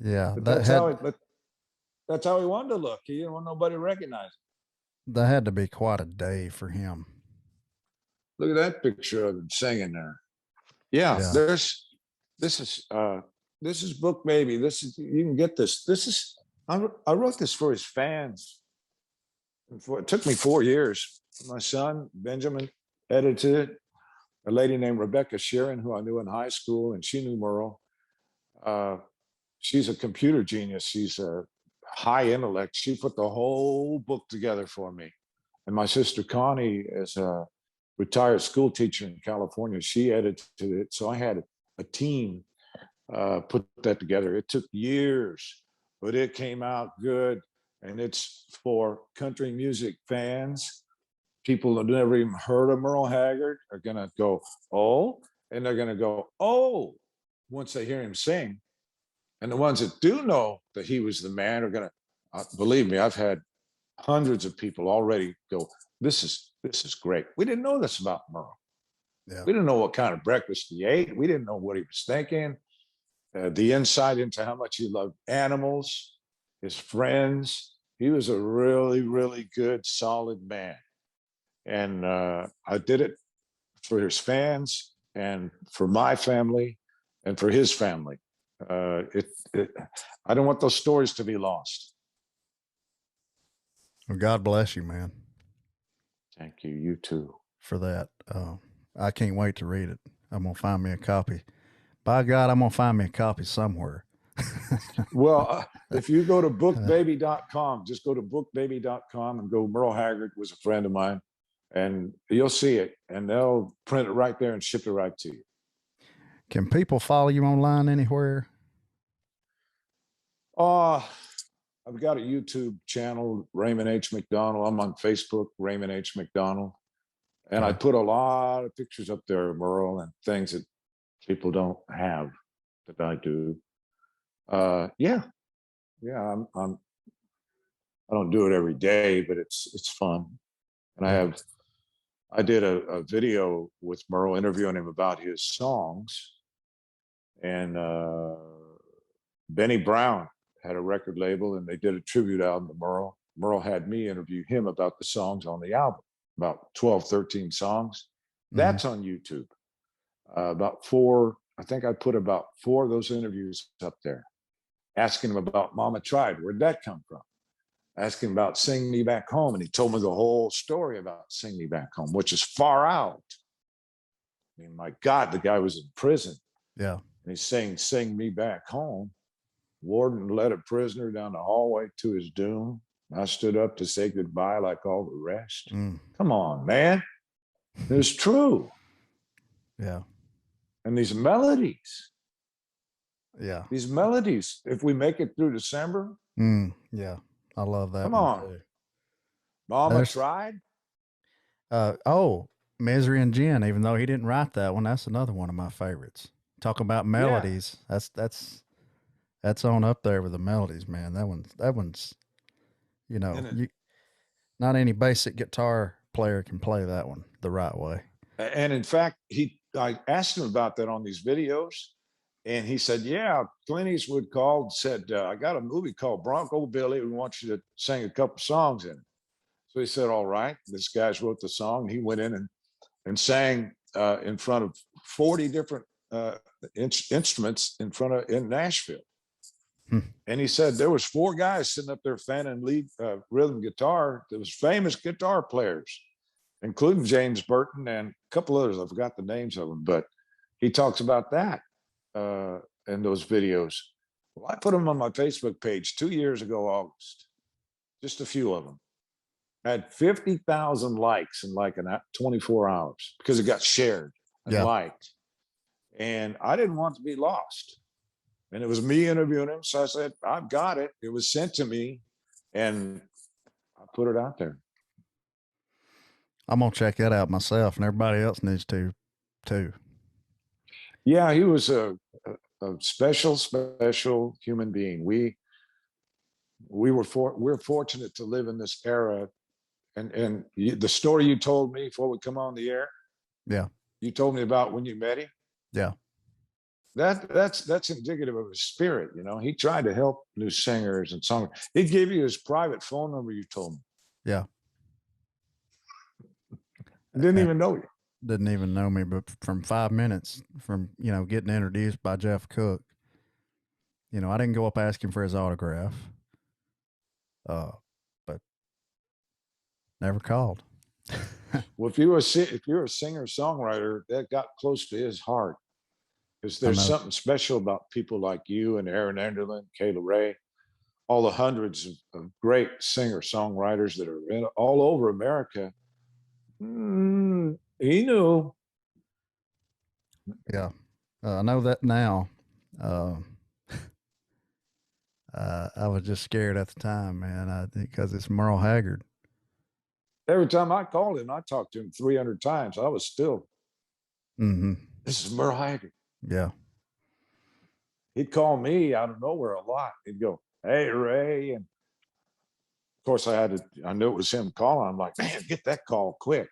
Speaker 2: Yeah.
Speaker 1: But
Speaker 2: That
Speaker 1: that's how he wanted to look. He didn't want nobody to recognize him.
Speaker 2: that had to be quite a day for him.
Speaker 1: Look at that picture of him singing there. Yeah,
Speaker 2: Yeah.
Speaker 1: this is Book Baby. This is, you can get this. This is, I wrote this for his fans. It took me 4 years. My son Benjamin edited it. A lady named Rebecca Sharon, who I knew in high school, and she knew Merle. She's a computer genius. She's a high intellect. She put the whole book together for me. And my sister Connie is a retired school teacher in California. She edited it. So I had a team put that together. It took years, but it came out good. And it's for country music fans. People that never even heard of Merle Haggard are going to go, oh, and they're going to go, oh, once they hear him sing. And the ones that do know that he was the man are going to, believe me, I've had hundreds of people already go, this is great. We didn't know this about Merle.
Speaker 2: Yeah.
Speaker 1: We didn't know what kind of breakfast he ate. We didn't know what he was thinking. The insight into how much he loved animals, his friends. He was a really, really good, solid man. And I did it for his fans and for my family and for his family. I don't want those stories to be lost.
Speaker 2: Well, God bless you, man.
Speaker 1: Thank you. You too.
Speaker 2: For that. I can't wait to read it. I'm going to find me a copy. By God, I'm going to find me a copy somewhere.
Speaker 1: Well, if you go to bookbaby.com, just go to bookbaby.com and go, Merle Haggard was a friend of mine, and you'll see it, and they'll print it right there and ship it right to you.
Speaker 2: Can people follow you online anywhere?
Speaker 1: I've got a YouTube channel, Raymond H McDonald. I'm on Facebook, Raymond H McDonald. And I put a lot of pictures up there of Merle and things that people don't have that I do. I don't do it every day, but it's fun. And I did a video with Merle interviewing him about his songs. And Benny Brown had a record label, and they did a tribute album to Merle. Merle had me interview him about the songs on the album, about 12, 13 songs. That's on YouTube. I think I put about 4 of those interviews up there. Asking him about Mama Tried, where'd that come from? Asking about Sing Me Back Home, and he told me the whole story about Sing Me Back Home, which is far out. I mean, my God, the guy was in prison.
Speaker 2: Yeah.
Speaker 1: And he's saying, "Sing me back home." Warden led a prisoner down the hallway to his doom. I stood up to say goodbye like all the rest. Come on, man. It's true.
Speaker 2: Yeah.
Speaker 1: And these melodies,
Speaker 2: Yeah.
Speaker 1: if we make it through December,
Speaker 2: Yeah. I love that
Speaker 1: come
Speaker 2: one
Speaker 1: on.
Speaker 2: too.
Speaker 1: Mama tried.
Speaker 2: Oh, Misery and Gin, even though he didn't write that one, that's another one of my favorites. Talking about melodies, that's on up there with the melodies, man. That one's you know, not any basic guitar player can play that one the right way.
Speaker 1: And in fact, I asked him about that on these videos, and he said, "Yeah, Clint Eastwood called and said, I got a movie called Bronco Billy. We want you to sing a couple songs in it." So he said, "All right." This guy's wrote the song. He went in and sang in front of 40 different instruments in Nashville. And he said there was 4 guys sitting up there fanning lead rhythm guitar. There was famous guitar players, including James Burton and a couple others. I forgot the names of them, but he talks about that in those videos. Well, I put them on my Facebook page 2 years ago, August, just a few of them. I had 50,000 likes in like 24 hours because it got shared and liked. And I didn't want to be lost. And it was me interviewing him. So I said, "I've got it." It was sent to me and I put it out there.
Speaker 2: I'm going to check that out myself, and everybody else needs to too.
Speaker 1: Yeah, he was a special human being. We're fortunate to live in this era. And the story you told me before we come on the air.
Speaker 2: Yeah.
Speaker 1: You told me about when you met him.
Speaker 2: Yeah.
Speaker 1: That's indicative of his spirit. You know, he tried to help new singers and songwriters. He gave you his private phone number, you told me.
Speaker 2: Yeah.
Speaker 1: Didn't even know you.
Speaker 2: Didn't even know me, but from 5 minutes from, getting introduced by Jeff Cook, I didn't go up asking for his autograph. But never called.
Speaker 1: Well, if you're a singer songwriter, that got close to his heart. Because there's something special about people like you and Aaron Enderlin, Kayla Ray, all the hundreds of great singer-songwriters that are all over America. He knew.
Speaker 2: Yeah, I know that now. I was just scared at the time, man, because it's Merle Haggard.
Speaker 1: Every time I called him, I talked to him 300 times. I was still, this is Merle Haggard.
Speaker 2: Yeah.
Speaker 1: He'd call me out of nowhere a lot. He'd go, "Hey, Ray." And of course I knew it was him calling. I'm like, "Man, get that call quick."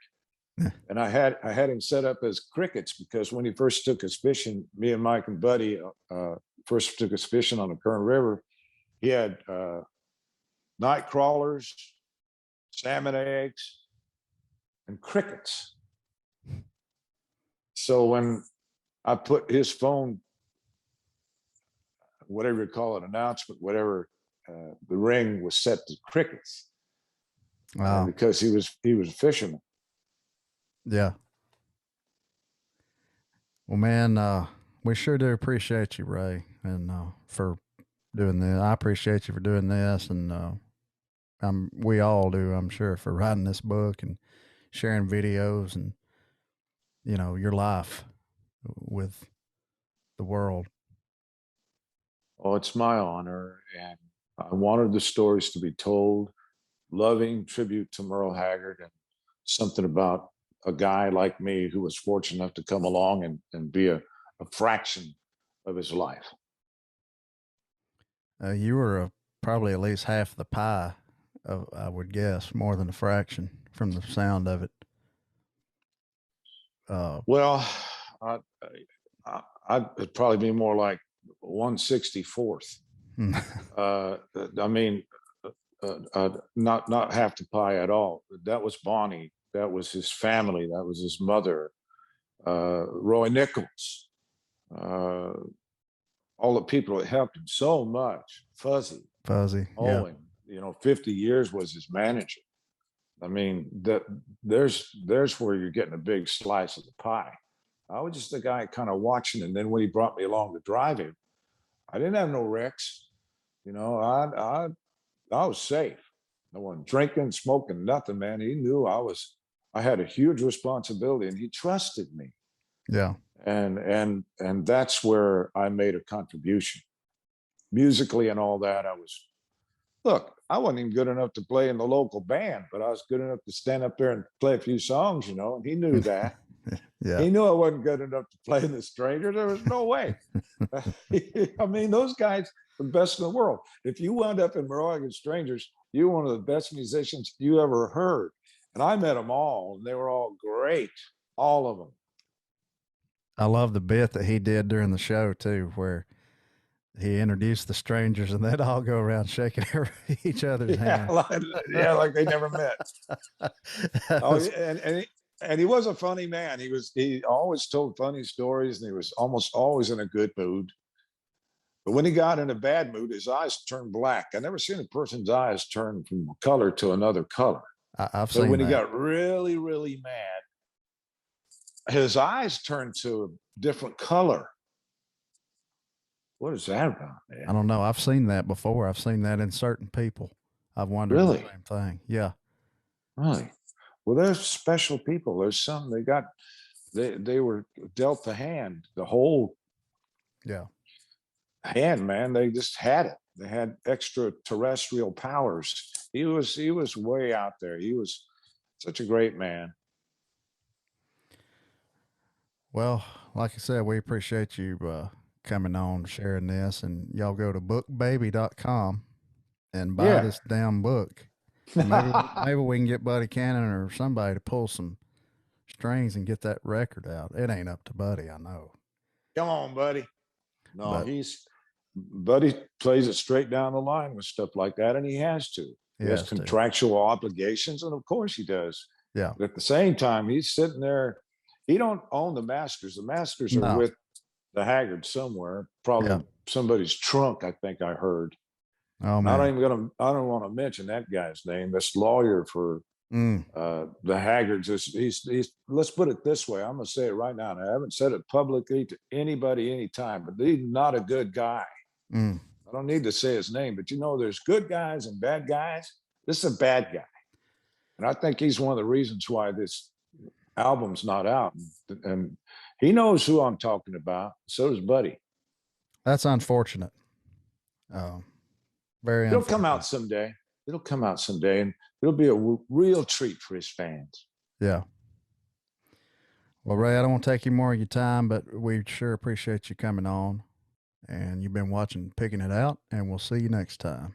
Speaker 1: And I had him set up as crickets because when he first took us fishing, me and Mike and Buddy first took us fishing on the Kern River, he had night crawlers, salmon eggs, and crickets. So when I put his phone, whatever you call it, announcement, whatever, the ring was set to crickets.
Speaker 2: Wow.
Speaker 1: Because he was a fisherman.
Speaker 2: Yeah. Well, man, we sure do appreciate you, Ray, and for doing this. I appreciate you for doing this, and we all do, I'm sure, for writing this book and sharing videos and your life with the world.
Speaker 1: Oh, it's my honor, and I wanted the stories to be told. Loving tribute to Merle Haggard and something about a guy like me who was fortunate enough to come along and be a fraction of his life.
Speaker 2: You were probably at least half the pie, I would guess, more than a fraction from the sound of it.
Speaker 1: Well, I'd probably be more like 1/64th. I mean, not half the pie at all. That was Bonnie. That was his family. That was his mother. Roy Nichols. All the people that helped him so much. Fuzzy.
Speaker 2: Owen,
Speaker 1: 50 years was his manager. I mean, there's where you're getting a big slice of the pie. I was just the guy kind of watching. And then when he brought me along to drive him, I didn't have no wrecks. You know, I was safe. No one drinking, smoking, nothing, man. He knew I had a huge responsibility, and he trusted me.
Speaker 2: Yeah.
Speaker 1: And that's where I made a contribution musically and all that. Look, I wasn't even good enough to play in the local band, but I was good enough to stand up there and play a few songs, you know, and he knew that.
Speaker 2: Yeah.
Speaker 1: He knew I wasn't good enough to play in the Strangers. There was no way. I mean, those guys, the best in the world. If you wound up in Merle Haggard Strangers, you're one of the best musicians you ever heard. And I met them all, and they were all great, all of them.
Speaker 2: I love the bit that he did during the show too, where he introduced the Strangers and they'd all go around shaking each other's hand.
Speaker 1: Like they never met. And he was a funny man. He always told funny stories, and he was almost always in a good mood. But when he got in a bad mood, his eyes turned black. I never seen a person's eyes turn from color to another color.
Speaker 2: I've
Speaker 1: So
Speaker 2: seen
Speaker 1: when
Speaker 2: that.
Speaker 1: he got really, really mad, his eyes turned to a different color. What is that about, man?
Speaker 2: I don't know. I've seen that before. I've seen that in certain people. I've wondered
Speaker 1: Really?
Speaker 2: the same thing. Yeah.
Speaker 1: Really? Well, there's special people. There's some they were dealt the hand, the whole hand, man. They just had it. They had extraterrestrial powers. He was way out there. He was such a great man.
Speaker 2: Well, like I said, we appreciate you coming on, sharing this, and y'all go to bookbaby.com and buy this damn book. Maybe we can get Buddy Cannon or somebody to pull some strings and get that record out. It ain't up to Buddy, I know.
Speaker 1: Come on, Buddy. No, Buddy plays it straight down the line with stuff like that, and he has to. He has contractual obligations, and of course he does.
Speaker 2: Yeah.
Speaker 1: But at the same time, he's sitting there. He don't own the masters. The masters are with the Haggard somewhere, probably somebody's trunk, I think I heard.
Speaker 2: Oh, man.
Speaker 1: I don't want to mention that guy's name. This lawyer for the Haggards. He's let's put it this way. I'm going to say it right now. And I haven't said it publicly to anybody anytime, but he's not a good guy. I don't need to say his name, but you know, there's good guys and bad guys. This is a bad guy. And I think he's one of the reasons why this album's not out. And he knows who I'm talking about. So does Buddy.
Speaker 2: That's unfortunate. Very.
Speaker 1: It'll come out someday. It'll come out someday, and it'll be a real treat for his fans.
Speaker 2: Yeah. Well, Ray, I don't want to take you more of your time, but we sure appreciate you coming on. And you've been watching Picking It Out, and we'll see you next time.